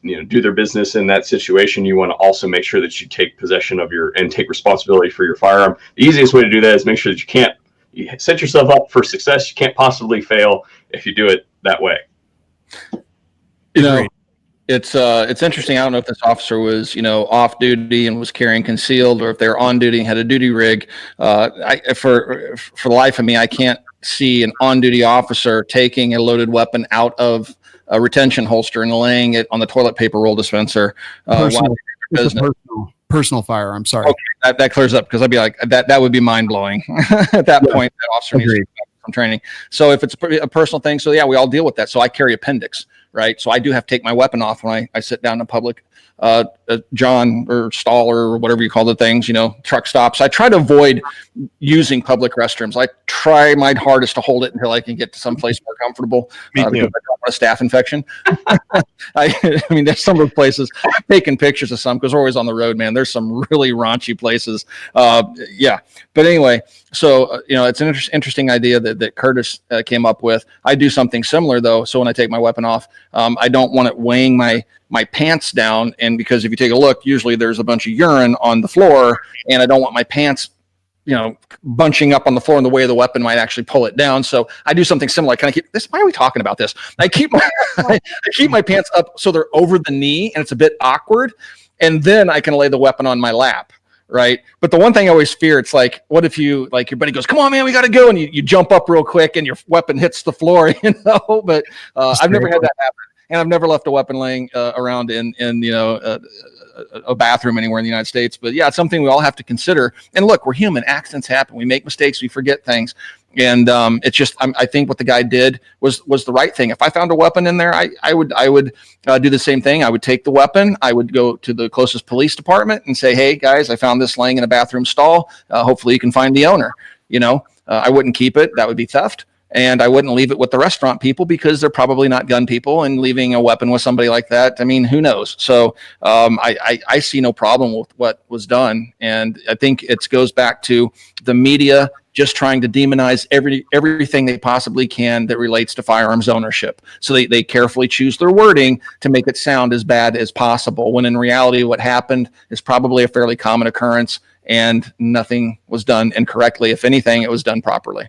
do their business in that situation. You want to also make sure that you take possession of and take responsibility for your firearm. The easiest way to do that is make sure that you set yourself up for success. You can't possibly fail if you do it that way. It's interesting. I don't know if this officer was, off duty and was carrying concealed, or if they're on duty and had a duty rig. For the life of me, I can't see an on-duty officer taking a loaded weapon out of a retention holster and laying it on the toilet paper roll dispenser. Personal firearm. Sorry. Okay, that clears up, because I'd be like, that would be mind blowing at that point. That officer needs to get some training. So if it's a personal thing, so yeah, we all deal with that. So I carry appendix, right? So I do have to take my weapon off when I sit down in public. John or stall or whatever you call the things, truck stops. I try to avoid using public restrooms. I try my hardest to hold it until I can get to some place more comfortable, because I don't want a staph infection. I mean, there's some of the places, I've taken pictures of some, because we're always on the road, man. There's some really raunchy places. Yeah. But anyway, so, it's an interesting idea that Curtis came up with. I do something similar, though. So when I take my weapon off, I don't want it weighing my pants down. And because if you take a look, usually there's a bunch of urine on the floor, and I don't want my pants, bunching up on the floor in the way the weapon might actually pull it down. So I do something similar. Kind of keep this. Why are we talking about this? I keep my pants up so they're over the knee, and it's a bit awkward. And then I can lay the weapon on my lap. Right. But the one thing I always fear, it's like, what if your buddy goes, come on, man, we got to go. And you jump up real quick and your weapon hits the floor, but I've never had that happen. And I've never left a weapon laying around in a bathroom anywhere in the United States. But yeah, it's something we all have to consider. And look, we're human. Accidents happen. We make mistakes. We forget things. And it's just, I think what the guy did was the right thing. If I found a weapon in there, I would do the same thing. I would take the weapon. I would go to the closest police department and say, hey guys, I found this laying in a bathroom stall. Hopefully you can find the owner. I wouldn't keep it. That would be theft. And I wouldn't leave it with the restaurant people because they're probably not gun people, and leaving a weapon with somebody like that, I mean, who knows? So I see no problem with what was done. And I think it goes back to the media just trying to demonize everything they possibly can that relates to firearms ownership. So they carefully choose their wording to make it sound as bad as possible, when in reality what happened is probably a fairly common occurrence, and nothing was done incorrectly. If anything, it was done properly.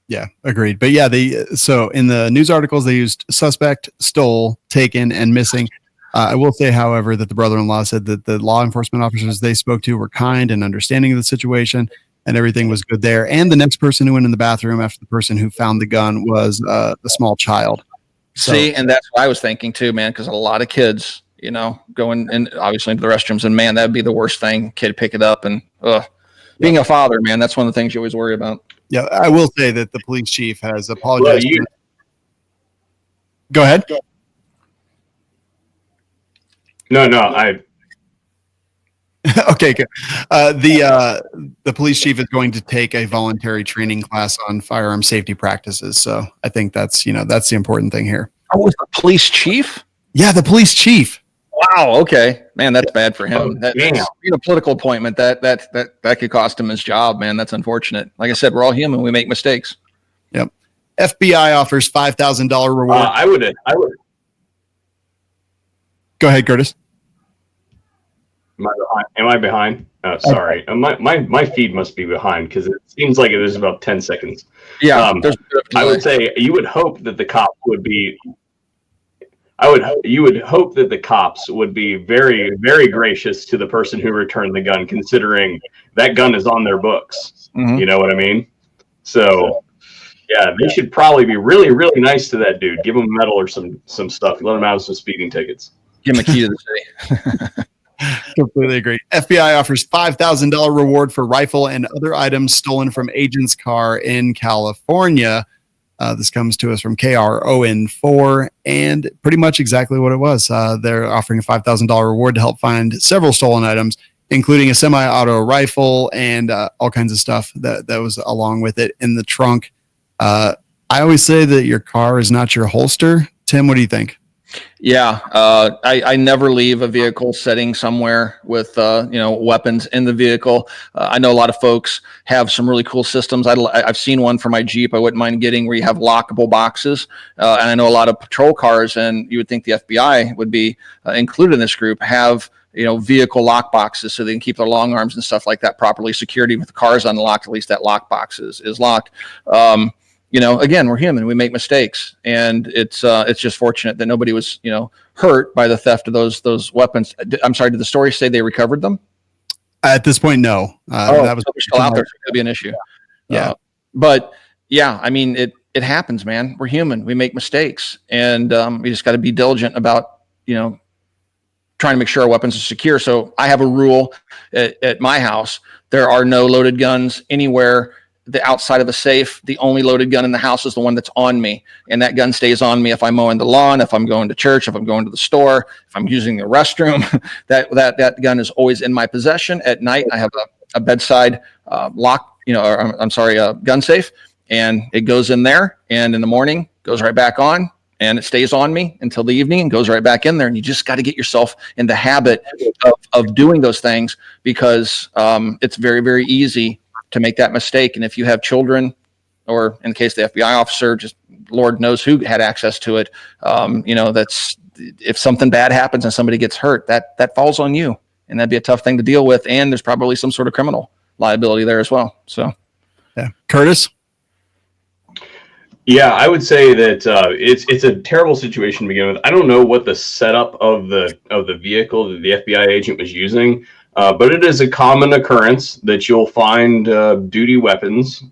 Yeah, agreed. But yeah, so in the news articles, they used suspect, stole, taken, and missing. I will say, however, that the brother-in-law said that the law enforcement officers they spoke to were kind and understanding of the situation, and everything was good there. And the next person who went in the bathroom after the person who found the gun was the small child. So, see, and that's what I was thinking too, man, because a lot of kids, going in obviously into the restrooms, and man, that'd be the worst thing. Kid pick it up, and being a father, man, that's one of the things you always worry about. Yeah, I will say that the police chief has apologized. Go ahead. No, Okay, good. The police chief is going to take a voluntary training class on firearm safety practices. So I think that's the important thing here. Oh, was the police chief? Yeah, the police chief. Wow. Okay, man, that's bad for him. Oh, That's a political appointment that could cost him his job, man. That's unfortunate. Like I said, we're all human. We make mistakes. Yep. FBI offers $5,000 reward. I would. Go ahead, Curtis. Am I behind? Oh, sorry. My feed must be behind because it seems like it is about 10 seconds. Yeah. I would say you would hope that the cops would be. You would hope that the cops would be very, very gracious to the person who returned the gun, considering that gun is on their books. Mm-hmm. You know what I mean? So, yeah, they should probably be really, really nice to that dude. Give him a medal or some stuff. Let him out of some speeding tickets. Give him a key to the city. Completely agree. FBI offers $5,000 reward for rifle and other items stolen from agent's car in California. This comes to us from KRON4, and pretty much exactly what it was. They're offering a $5,000 reward to help find several stolen items, including a semi-auto rifle and all kinds of stuff that was along with it in the trunk. I always say that your car is not your holster. Tim, what do you think? Yeah, I never leave a vehicle sitting somewhere with weapons in the vehicle. I know a lot of folks have some really cool systems. I've seen one for my Jeep. I wouldn't mind getting where you have lockable boxes. And I know a lot of patrol cars, and you would think the FBI would be included in this group, have vehicle lock boxes so they can keep their long arms and stuff like that properly secured. Even if the car is unlocked, at least that lock box is locked. Again, we're human. We make mistakes, and it's just fortunate that nobody was, hurt by the theft of those weapons. I'm sorry. Did the story say they recovered them? At this point, no. That was still out there. So it could be an issue. Yeah. But yeah, I mean, it happens, man. We're human. We make mistakes, and we just got to be diligent about, trying to make sure our weapons are secure. So I have a rule at my house. There are no loaded guns anywhere the outside of the safe. The only loaded gun in the house is the one that's on me, and that gun stays on me if I'm mowing the lawn, if I'm going to church, if I'm going to the store, if I'm using the restroom. that gun is always in my possession. At night, I have a bedside lock, a gun safe, and it goes in there, and in the morning goes right back on, and it stays on me until the evening and goes right back in there. And you just got to get yourself in the habit of doing those things, because it's very, very easy to make that mistake. And if you have children, or in the case of the FBI officer, just Lord knows who had access to it, that's, if something bad happens and somebody gets hurt, that falls on you, and that'd be a tough thing to deal with. And there's probably some sort of criminal liability there as well. So, yeah. Curtis? Yeah, I would say that it's a terrible situation to begin with. I don't know what the setup of the vehicle that the FBI agent was using, but it is a common occurrence that you'll find duty weapons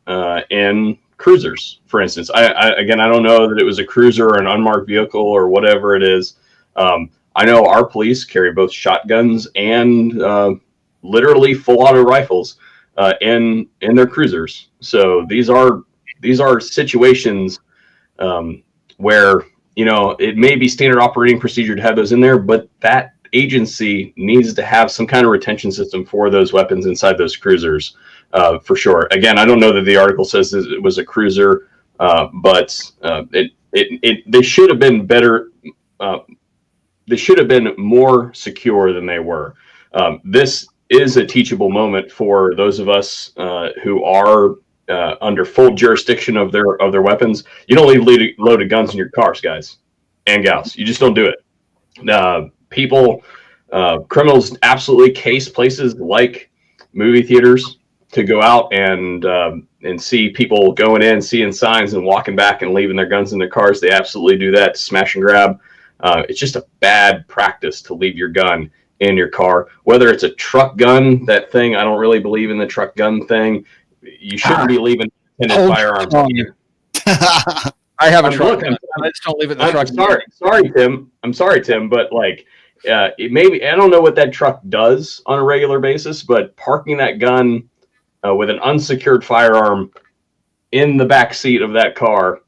in cruisers, for instance. I don't know that it was a cruiser or an unmarked vehicle or whatever it is. I know our police carry both shotguns and literally full auto rifles in their cruisers. So these are situations where, it may be standard operating procedure to have those in there, but that agency needs to have some kind of retention system for those weapons inside those cruisers, for sure. Again, I don't know that the article says it was a cruiser They should have been better. They should have been more secure than they were. This is a teachable moment for those of us who are under full jurisdiction of their weapons. You don't leave loaded guns in your cars, guys and gals. You just don't do it. Criminals absolutely case places like movie theaters to go out and see people going in, seeing signs and walking back and leaving their guns in their cars. They absolutely do that, smash and grab. It's just a bad practice to leave your gun in your car, whether it's a truck gun, that thing. I don't really believe in the truck gun thing. You shouldn't be leaving firearms on you. I have a truck. I just don't leave it in the truck. Sorry, Tim. I'm sorry, Tim, but it maybe I don't know what that truck does on a regular basis, but parking that gun with an unsecured firearm in the back seat of that car.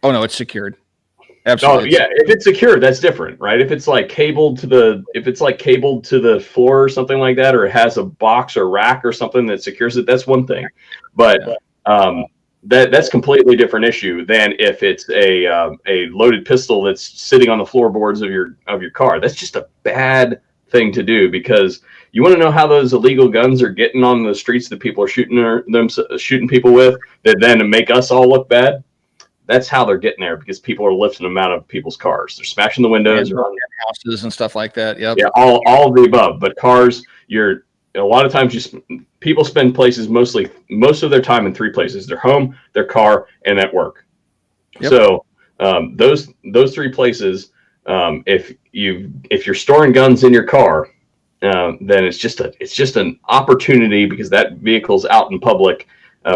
Oh no, it's secured. Absolutely. Oh yeah, if it's secured, that's different, right? If it's cabled to the floor or something like that, or it has a box or rack or something that secures it, that's one thing. But that's completely different issue than if it's a loaded pistol that's sitting on the floorboards of your car. That's just a bad thing to do, because you want to know how those illegal guns are getting on the streets that people are shooting people with, that then make us all look bad. That's how they're getting there, because people are lifting them out of people's cars. They're smashing the windows, and houses and stuff like that. Yep. Yeah, all of the above. But cars, a lot of times people spend most of their time in three places: their home, their car, and at work. Yep. So those three places, if you're storing guns in your car, then it's just an opportunity, because that vehicle's out in public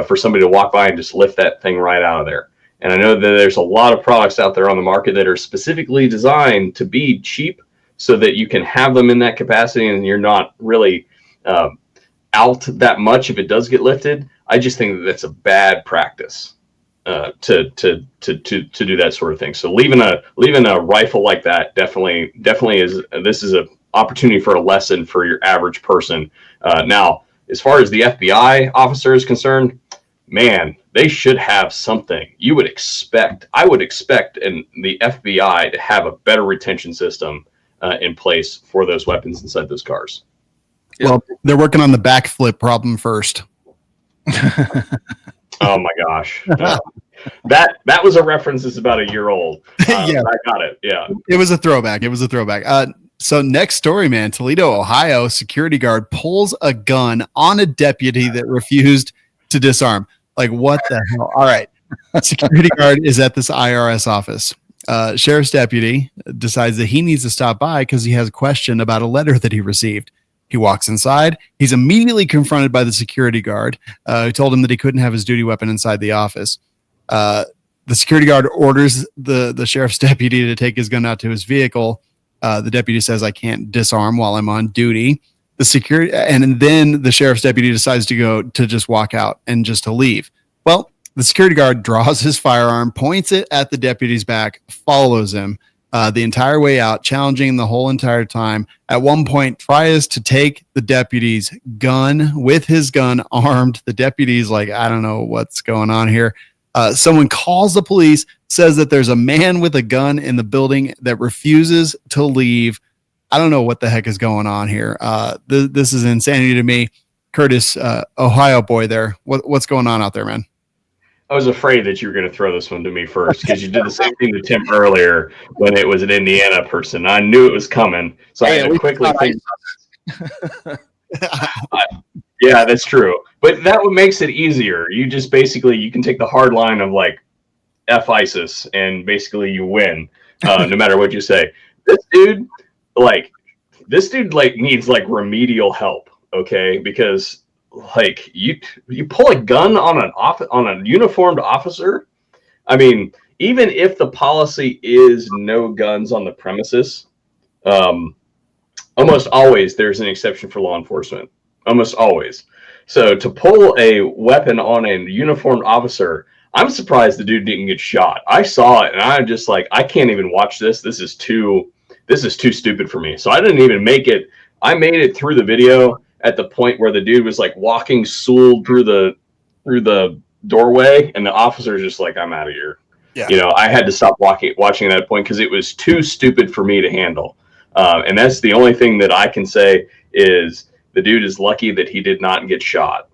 for somebody to walk by and just lift that thing right out of there. And I know that there's a lot of products out there on the market that are specifically designed to be cheap, so that you can have them in that capacity and you're not really out that much if it does get lifted. I just think that that's a bad practice to do that sort of thing. So leaving a rifle like that definitely is. This is an opportunity for a lesson for your average person. Now, as far as the FBI officer is concerned, man, they should have something. I would expect in the FBI to have a better retention system in place for those weapons inside those cars. Well, they're working on the backflip problem first. Oh my gosh. That was a reference that's about a year old. Yeah, I got it. Yeah. It was a throwback. So next story, man, Toledo, Ohio, security guard pulls a gun on a deputy that refused to disarm. Like, what the hell? All right. Security guard is at this IRS office. Sheriff's deputy decides that he needs to stop by because he has a question about a letter that he received. He walks inside. He's immediately confronted by the security guard, who told him that he couldn't have his duty weapon inside the office. The security guard orders the sheriff's deputy to take his gun out to his vehicle. The deputy says, "I can't disarm while I'm on duty." And then the sheriff's deputy decides to just walk out and just to leave. Well, the security guard draws his firearm, points it at the deputy's back, follows him the entire way out, challenging the whole entire time. At one point, tries to take the deputy's gun with his gun armed. The deputy's like, I don't know what's going on here. Someone calls the police, says that there's a man with a gun in the building that refuses to leave. I don't know what the heck is going on here. This is insanity to me. Curtis, Ohio boy there. What's going on out there, man? I was afraid that you were going to throw this one to me first, because you did the same thing to Tim earlier when it was an Indiana person. I knew it was coming, so I had to quickly think. Yeah, that's true. But that what makes it easier. You just you can take the hard line of like F ISIS, and basically you win, no matter what you say. This dude needs remedial help, okay? Because you pull a gun on a uniformed officer. I mean, even if the policy is no guns on the premises, almost always there's an exception for law enforcement. Almost always. So to pull a weapon on a uniformed officer, I'm surprised the dude didn't get shot. I saw it and I'm just like, I can't even watch this. This is too stupid for me. So I didn't even make it. I made it through the video at the point where the dude was walking sooled through the doorway, and the officer is just like, I'm out of here. Yeah. You know, I had to stop watching at that point because it was too stupid for me to handle. And that's the only thing that I can say is the dude is lucky that he did not get shot.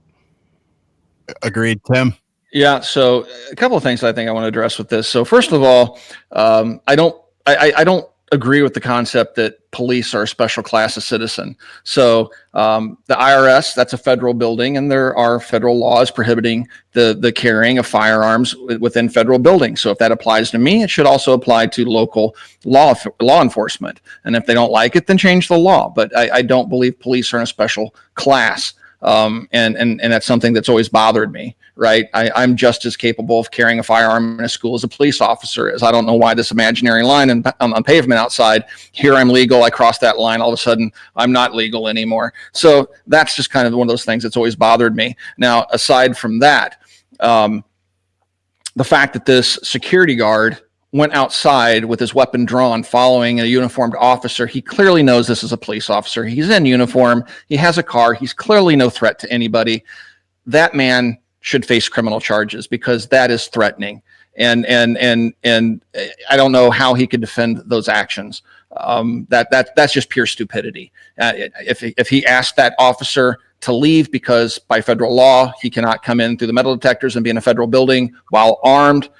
Agreed, Tim. Yeah. So a couple of things I think I want to address with this. So first of all, I don't agree with the concept that police are a special class of citizen. So the IRS, that's a federal building, and there are federal laws prohibiting the carrying of firearms within federal buildings. So if that applies to me, it should also apply to local law enforcement. And if they don't like it, then change the law. But I don't believe police are in a special class. And that's something that's always bothered me, right? I'm just as capable of carrying a firearm in a school as a police officer is. I don't know why this imaginary line on pavement outside, here I'm legal, I cross that line, all of a sudden I'm not legal anymore. So that's just kind of one of those things that's always bothered me. Now, aside from that, the fact that this security guard went outside with his weapon drawn following a uniformed officer. He clearly knows this is a police officer. He's in uniform. He has a car. He's clearly no threat to anybody. That man should face criminal charges because that is threatening. And I don't know how he could defend those actions. That's just pure stupidity. If he asked that officer to leave because by federal law, he cannot come in through the metal detectors and be in a federal building while armed,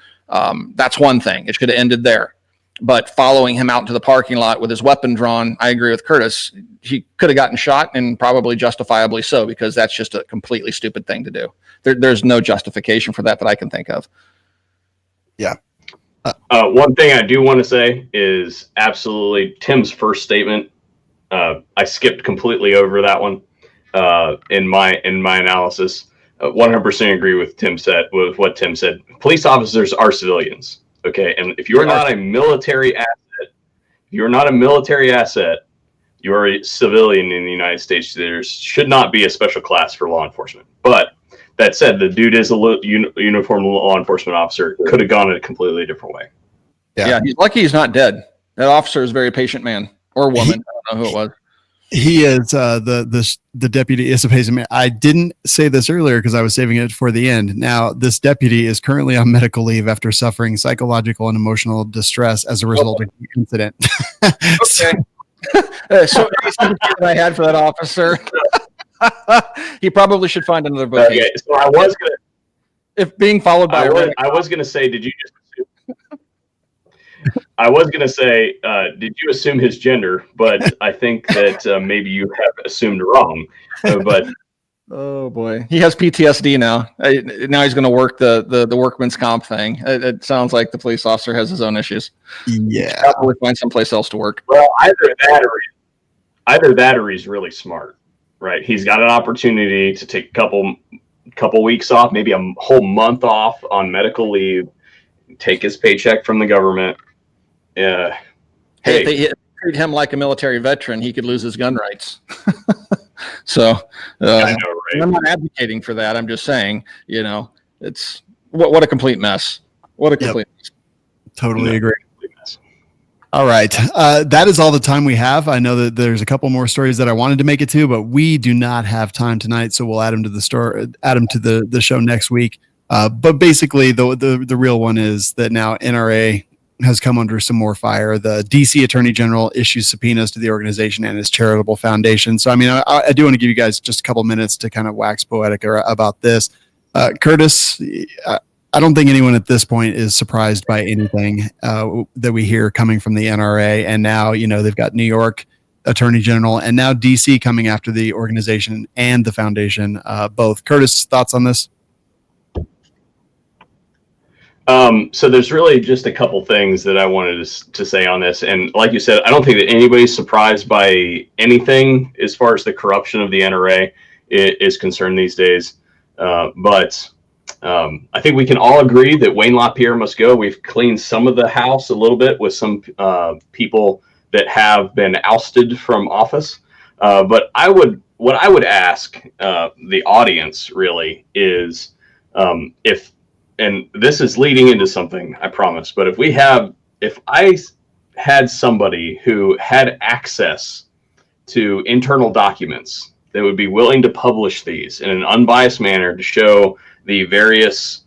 that's one thing. It should have ended there. But following him out into the parking lot with his weapon drawn, I agree with Curtis. He could have gotten shot, and probably justifiably so, because that's just a completely stupid thing to do. There's no justification for that I can think of. Yeah. One thing I do want to say is absolutely Tim's first statement. I skipped completely over that one in my analysis. 100% agree with what Tim said. Police officers are civilians, okay? And if you're not a military asset, you're a civilian in the United States. There should not be a special class for law enforcement. But that said, the dude is a uniformed law enforcement officer. Could have gone in a completely different way. Yeah, he's lucky he's not dead. That officer is a very patient man or woman. I don't know who it was. He is the deputy is a patient man. I didn't say this earlier because I was saving it for the end. Now, this deputy is currently on medical leave after suffering psychological and emotional distress as a result of the incident. Okay. So any sympathy that I had for that officer, he probably should find another book. Okay, so I was gonna, if being followed by I was gonna say, did you just assume? I was going to say, did you assume his gender? But I think that maybe you have assumed wrong. But oh boy, he has PTSD now. Now he's going to work the workman's comp thing. It sounds like the police officer has his own issues. Yeah, probably find someplace else to work. Well, either that or he's really smart, right? He's got an opportunity to take a couple weeks off, maybe a whole month off on medical leave, take his paycheck from the government. Hey, if they treat him like a military veteran, he could lose his gun rights. So I know, right? I'm not advocating for that. I'm just saying, it's what a complete mess. What a complete mess. Totally agree. All right. That is all the time we have. I know that there's a couple more stories that I wanted to make it to, but we do not have time tonight. So we'll add them to the show next week. But basically the real one is that now NRA has come under some more fire. The DC Attorney General issues subpoenas to the organization and its charitable foundation. So, I mean, I do want to give you guys just a couple minutes to kind of wax poetic about this. Curtis, I don't think anyone at this point is surprised by anything that we hear coming from the NRA. And now, they've got New York Attorney General and now DC coming after the organization and the foundation. Both. Curtis, thoughts on this? So there's really just a couple things that I wanted to say on this. And like you said, I don't think that anybody's surprised by anything as far as the corruption of the NRA is concerned these days. But I think we can all agree that Wayne LaPierre must go. We've cleaned some of the house a little bit with some people that have been ousted from office. But what I would ask the audience really is if, and this is leading into something, I promise, but if I had somebody who had access to internal documents that would be willing to publish these in an unbiased manner to show the various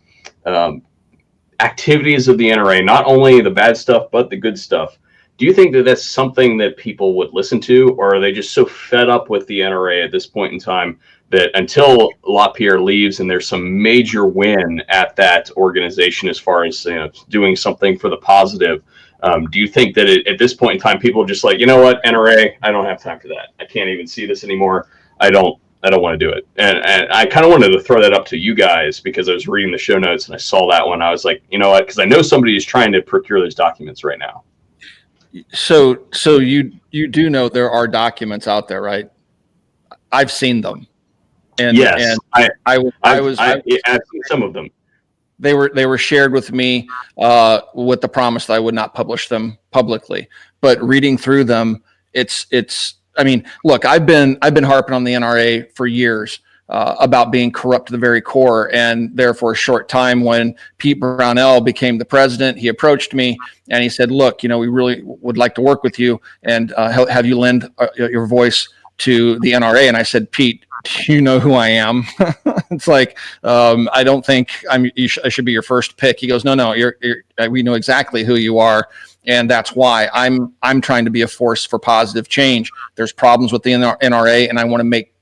activities of the NRA, not only the bad stuff, but the good stuff. Do you think that that's something that people would listen to, or are they just so fed up with the NRA at this point in time that until LaPierre leaves and there's some major win at that organization as far as doing something for the positive, do you think that at this point in time, people are just like, you know what, NRA, I don't have time for that. I can't even see this anymore. I don't want to do it. And I kind of wanted to throw that up to you guys because I was reading the show notes and I saw that one. I was like, you know what? Because I know somebody is trying to procure those documents right now. So you do know there are documents out there, right? I've seen them. And yes, and I've seen some of them. They were shared with me with the promise that I would not publish them publicly. But reading through them, it's. I mean, look, I've been harping on the NRA for years about being corrupt to the very core, and there for a short time when Pete Brownell became the president, he approached me and he said, "Look, we really would like to work with you and have you lend your voice to the NRA." And I said, "Pete, do you know who I am?" It's like, I don't think I should be your first pick. He goes, "No, we know exactly who you are." And that's why I'm trying to be a force for positive change. There's problems with the NRA, and I want to make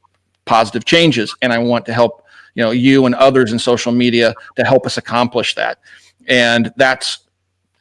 positive changes, and I want to help you and others in social media to help us accomplish that. And that's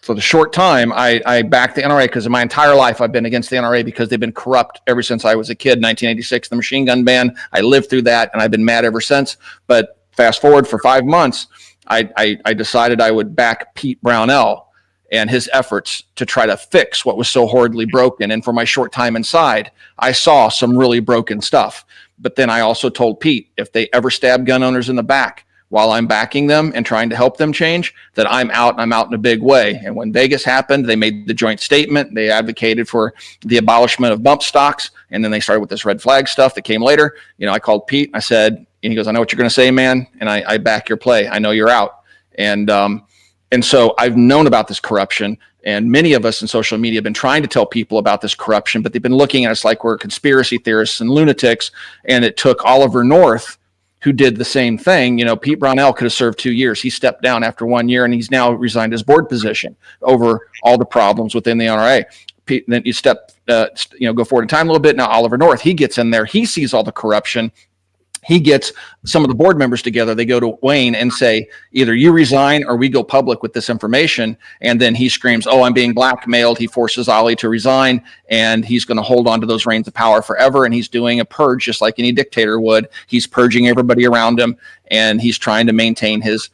for the short time I backed the NRA, because in my entire life I've been against the NRA because they've been corrupt ever since I was a kid. 1986, the machine gun ban. I lived through that, and I've been mad ever since. But fast forward for 5 months, I decided I would back Pete Brownell and his efforts to try to fix what was so horribly broken. And for my short time inside, I saw some really broken stuff. But then I also told Pete, if they ever stab gun owners in the back while I'm backing them and trying to help them change, that I'm out, and I'm out in a big way. And when Vegas happened, they made the joint statement. They advocated for the abolishment of bump stocks. And then they started with this red flag stuff that came later. I called Pete. I said, and he goes, "I know what you're going to say, man. And I back your play. I know you're out." And so I've known about this corruption, and many of us in social media have been trying to tell people about this corruption, but they've been looking at us like we're conspiracy theorists and lunatics. And it took Oliver North, who did the same thing. Pete Brownell could have served 2 years. He stepped down after 1 year, and he's now resigned his board position over all the problems within the NRA. Pete, then you go forward in time a little bit. Now Oliver North, he gets in there. He sees all the corruption. He gets some of the board members together. They go to Wayne and say, either you resign or we go public with this information. And then he screams, "Oh, I'm being blackmailed." He forces Ollie to resign, and he's going to hold on to those reins of power forever. And he's doing a purge just like any dictator would. He's purging everybody around him, and he's trying to maintain his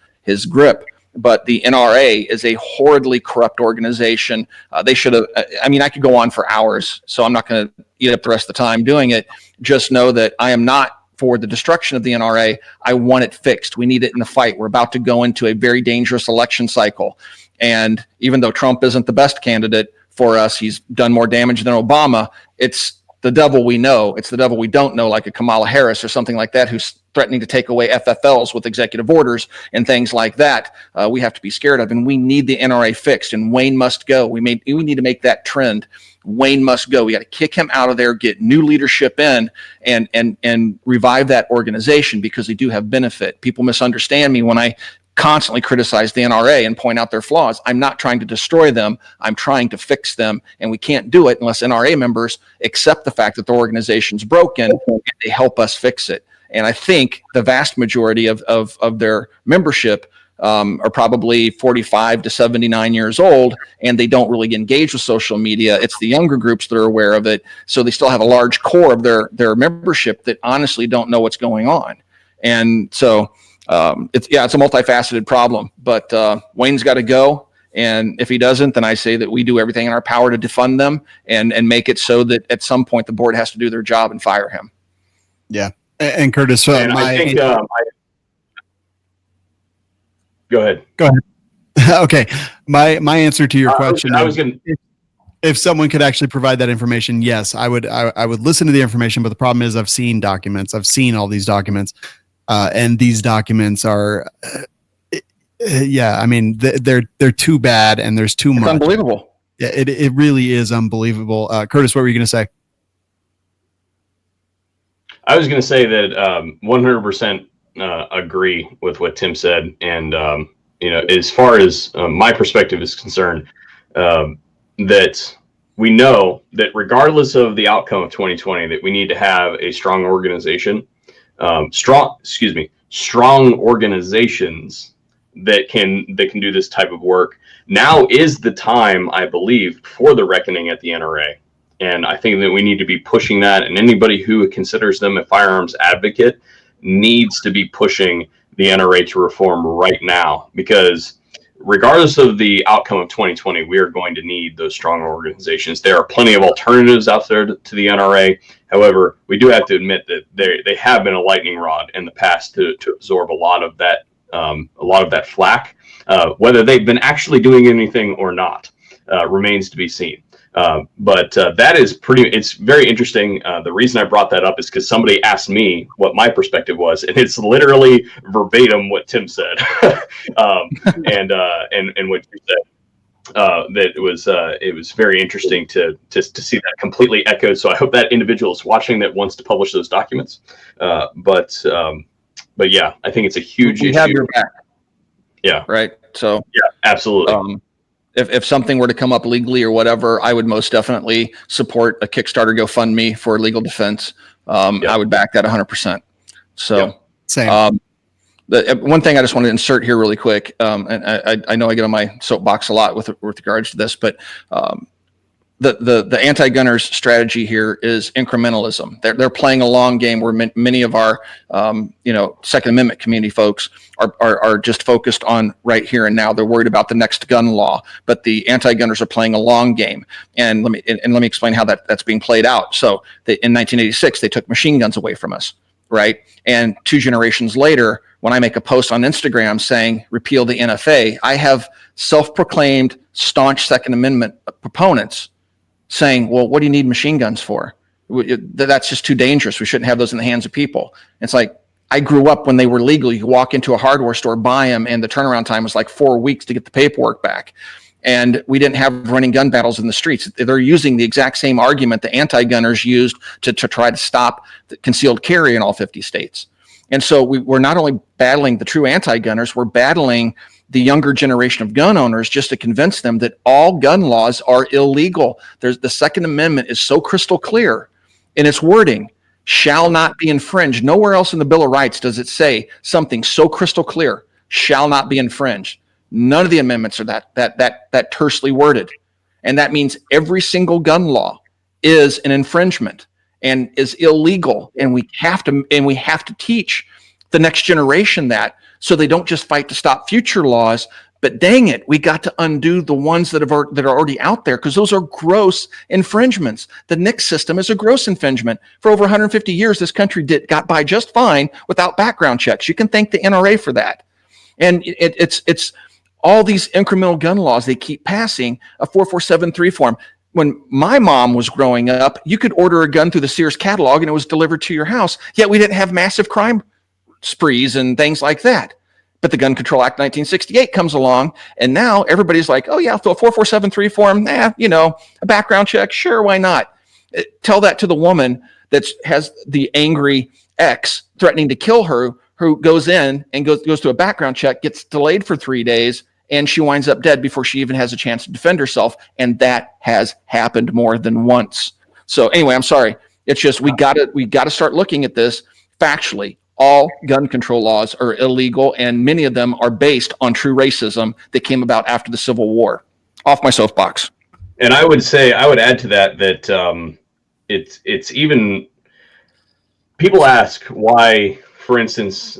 grip. But the NRA is a horridly corrupt organization. They should have, I could go on for hours, so I'm not going to eat up the rest of the time doing it. Just know that I am not for the destruction of the NRA. I want it fixed. We need it in the fight. We're about to go into a very dangerous election cycle. And even though Trump isn't the best candidate for us, he's done more damage than Obama. It's the devil we know. It's the devil we don't know, like a Kamala Harris or something like that, who's threatening to take away FFLs with executive orders and things like that. We have to be scared of, and we need the NRA fixed, and Wayne must go. We need to make that trend. Wayne must go. We got to kick him out of there, get new leadership in, and revive that organization, because they do have benefit. People misunderstand me when I constantly criticize the NRA and point out their flaws. I'm not trying to destroy them. I'm trying to fix them, and we can't do it unless NRA members accept the fact that the organization's broken and they help us fix it. And I think the vast majority of their membership are probably 45 to 79 years old, and they don't really engage with social media. It's the younger groups that are aware of it. So they still have a large core of their membership that honestly don't know what's going on. And so it's a multifaceted problem, but Wayne's got to go. And if he doesn't, then I say that we do everything in our power to defund them and make it so that at some point the board has to do their job and fire him. Yeah. And Curtis, and I think, go ahead. Okay. My answer to your question. I was going to, if someone could actually provide that information, yes, I would listen to the information. But the problem is I've seen documents. I've seen all these documents. And these documents are, they're too bad, and there's too much. Unbelievable. Yeah, it really is unbelievable. Curtis, what were you going to say? I was going to say that 100% agree with what Tim said, and as far as my perspective is concerned, that we know that regardless of the outcome of 2020, that we need to have a strong organization, strong organizations that can do this type of work. Now is the time, I believe, for the reckoning at the NRA. And I think that we need to be pushing that, and anybody who considers them a firearms advocate needs to be pushing the NRA to reform right now, because regardless of the outcome of 2020, we are going to need those strong organizations. There are plenty of alternatives out there to the NRA. However, we do have to admit that they have been a lightning rod in the past to absorb a lot of that flack. Whether they've been actually doing anything or not remains to be seen. But that is it's very interesting. The reason I brought that up is because somebody asked me what my perspective was, and it's literally verbatim what Tim said, and what you said. That it was very interesting to see that completely echoed. So I hope that individual is watching that wants to publish those documents. But yeah, I think it's a huge issue. We have your back. Yeah. Right. So yeah, absolutely. If something were to come up legally or whatever, I would most definitely support a Kickstarter GoFundMe for legal defense. I would back that 100%. So same. The one thing I just want to insert here really quick, and I know I get on my soapbox a lot with regards to this, but the anti-gunners strategy here is incrementalism. They're playing a long game where many of our Second Amendment community folks are just focused on right here and now. They're worried about the next gun law, but the anti-gunners are playing a long game. And let me explain how that's being played out. So in 1986, they took machine guns away from us, right? And 2 generations later, when I make a post on Instagram saying repeal the NFA, I have self-proclaimed staunch Second Amendment proponents saying, well, what do you need machine guns for? That's just too dangerous. We shouldn't have those in the hands of people. It's like, I grew up when they were legal. You walk into a hardware store, buy them, and the turnaround time was like 4 weeks to get the paperwork back. And we didn't have running gun battles in the streets. They're using the exact same argument the anti-gunners used to try to stop the concealed carry in all 50 states. And so we're not only battling the true anti-gunners, we're battling the younger generation of gun owners just to convince them that all gun laws are illegal. The Second Amendment is so crystal clear in its wording, shall not be infringed. Nowhere else in the Bill of Rights does it say something so crystal clear, shall not be infringed. None of the amendments are that tersely worded. And that means every single gun law is an infringement and is illegal. And we have to teach the next generation that, so they don't just fight to stop future laws, but dang it, we got to undo the ones that are already out there, because those are gross infringements. The NICS system is a gross infringement. For over 150 years, this country got by just fine without background checks. You can thank the NRA for that. And it's all these incremental gun laws they keep passing, a 4473 form. When my mom was growing up, you could order a gun through the Sears catalog and it was delivered to your house, yet we didn't have massive crime sprees and things like that. But the Gun Control Act 1968 comes along, and now everybody's like, oh yeah, so a 4473 form, a background check, sure, why not? Tell that to the woman that has the angry ex threatening to kill her, who goes in and goes to a background check, gets delayed for 3 days, and she winds up dead before she even has a chance to defend herself. And that has happened more than once. So anyway, I'm sorry. It's just we got to start looking at this factually. All gun control laws are illegal, and many of them are based on true racism that came about after the Civil War. Off my soapbox. And I would add to that it's even, people ask why, for instance,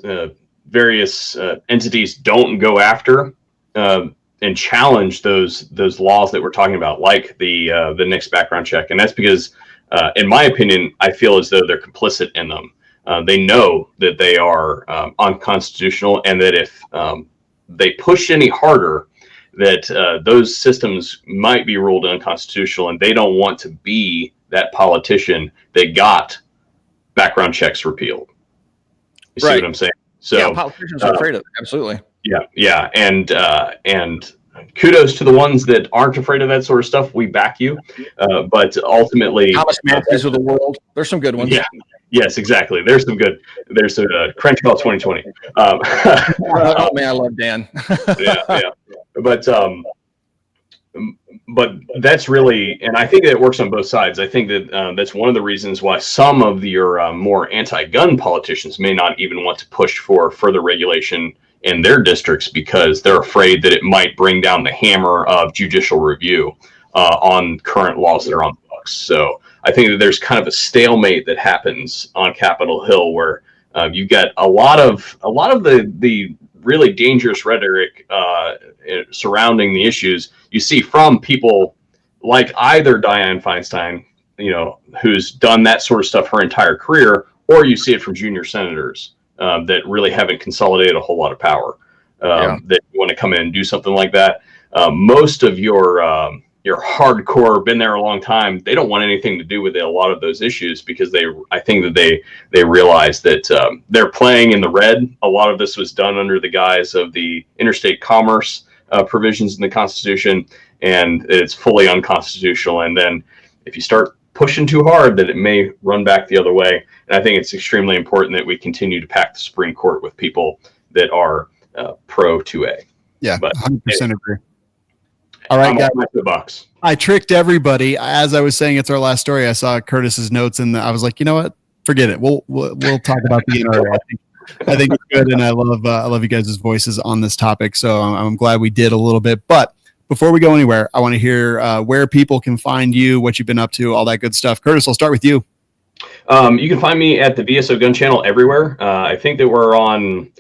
various entities don't go after and challenge those laws that we're talking about, like the NICS background check, and that's because, in my opinion, I feel as though they're complicit in them. They know that they are unconstitutional, and that if they push any harder, that those systems might be ruled unconstitutional, and they don't want to be that politician that got background checks repealed. You see what I'm saying? So yeah, politicians are afraid of it. Absolutely. Yeah, and kudos to the ones that aren't afraid of that sort of stuff. We back you, but ultimately, Thomas Matthews of the world. There's some good ones. Yes, exactly. There's some Crenshaw 2020. Oh man, I love Dan. Yeah. But that's really, and I think that it works on both sides. I think that that's one of the reasons why some of your more anti-gun politicians may not even want to push for further regulation in their districts, because they're afraid that it might bring down the hammer of judicial review on current laws that are on the books. So I think that there's kind of a stalemate that happens on Capitol Hill, where you get a lot of the really dangerous rhetoric surrounding the issues you see from people like either Dianne Feinstein, who's done that sort of stuff her entire career, or you see it from junior senators that really haven't consolidated a whole lot of power, that want to come in and do something like that. Most of your hardcore, been there a long time, they don't want anything to do with a lot of those issues, because I think that they realize that they're playing in the red. A lot of this was done under the guise of the interstate commerce provisions in the Constitution, and it's fully unconstitutional. And then if you start pushing too hard, that it may run back the other way. And I think it's extremely important that we continue to pack the Supreme Court with people that are pro 2A. Yeah, but 100% agree. All right, guys. The box. I tricked everybody. As I was saying, it's our last story. I saw Curtis's notes, and I was like, you know what? Forget it. We'll talk about the NRA. I think it's good, and I love you guys' voices on this topic. So I'm glad we did a little bit. But before we go anywhere, I want to hear where people can find you, what you've been up to, all that good stuff. Curtis, I'll start with you. You can find me at the VSO Gun Channel everywhere. I think that we're on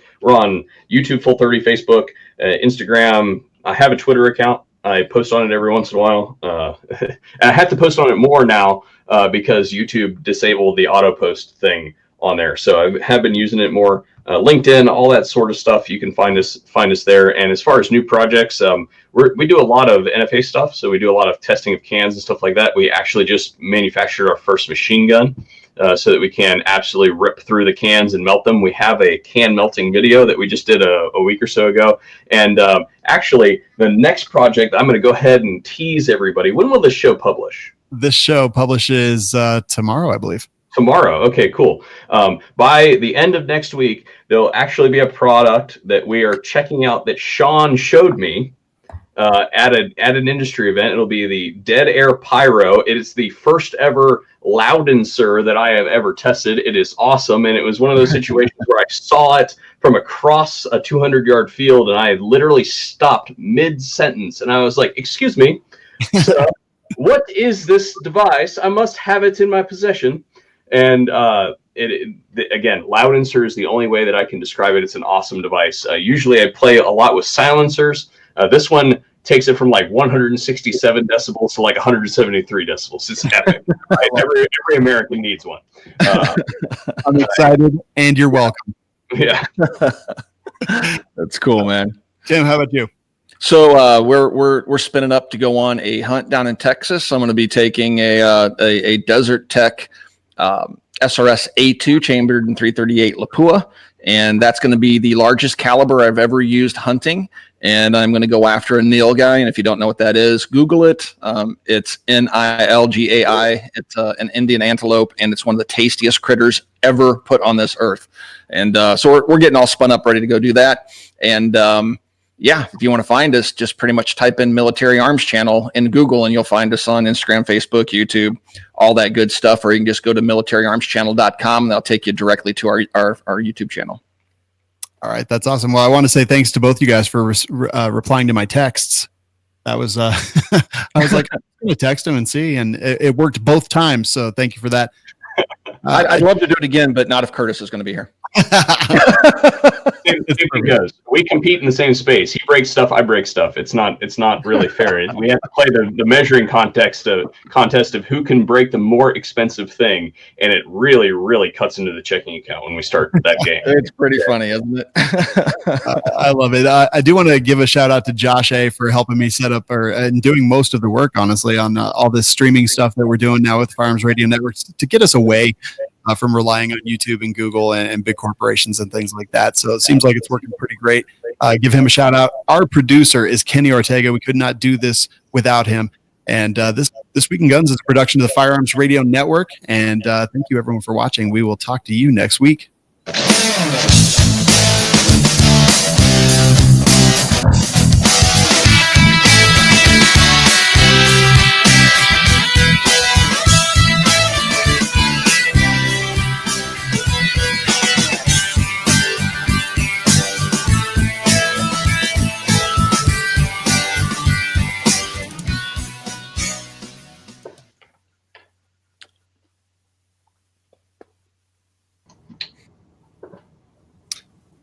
YouTube, Full 30, Facebook, Instagram. I have a Twitter account. I post on it every once in a while. And I have to post on it more now because YouTube disabled the auto post thing on there. So I have been using it more. LinkedIn, all that sort of stuff. You can find us there. And as far as new projects, we do a lot of NFA stuff. So we do a lot of testing of cans and stuff like that. We actually just manufactured our first machine gun so that we can absolutely rip through the cans and melt them. We have a can melting video that we just did a week or so ago. And actually, the next project, I'm going to go ahead and tease everybody. When will this show publish? This show publishes tomorrow, I believe. Tomorrow. Okay, cool. By the end of next week, there'll actually be a product that we are checking out that Sean showed me at an industry event. It'll be the Dead Air Pyro. It is the first ever Loudenser that I have ever tested. It is awesome. And it was one of those situations where I saw it from across a 200-yard field, and I had literally stopped mid-sentence. And I was like, excuse me, what is this device? I must have it in my possession. And again, Loudenser is the only way that I can describe it. It's an awesome device. Usually I play a lot with silencers. This one takes it from like 167 decibels to like 173 decibels. It's epic. Right? Every American needs one. I'm excited, and you're welcome. Yeah. That's cool, man. Tim, how about you? So we're spinning up to go on a hunt down in Texas. I'm going to be taking a Desert Tech SRS A2 chambered in 338 Lapua, and that's going to be the largest caliber I've ever used hunting. And I'm going to go after a nilgai, and if you don't know what that is, Google it. It's Nilgai. It's an Indian antelope, and it's one of the tastiest critters ever put on this earth. And so we're getting all spun up, ready to go do that. And yeah, if you want to find us, just pretty much type in Military Arms Channel in Google, and you'll find us on Instagram, Facebook, YouTube, all that good stuff. Or you can just go to militaryarmschannel.com, and that'll take you directly to our YouTube channel. All right, that's awesome. Well, I want to say thanks to both you guys for replying to my texts. That was I was like, I'm going to text him and see, and it worked both times. So thank you for that. I'd love to do it again, but not if Curtis is going to be here. Because we compete in the same space. He breaks stuff, I break stuff. It's not really fair. We have to play the measuring contest of who can break the more expensive thing, and it really, really cuts into the checking account when we start that game. It's pretty funny, isn't it? I love it. I do want to give a shout out to Josh A for helping me set up and doing most of the work, honestly, on all this streaming stuff that we're doing now with Firearms Radio Networks to get us away from relying on YouTube and Google and big corporations and things like that. So it seems like it's working pretty great. Give him a shout out. Our producer is Kenny Ortega. We could not do this without him. And this Week in Guns is a production of the Firearms Radio Network. And thank you, everyone, for watching. We will talk to you next week.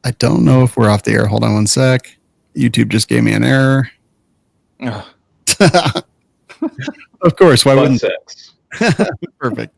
I don't know if we're off the air. Hold on one sec. YouTube just gave me an error. Of course. Why wouldn't? Sex. Perfect.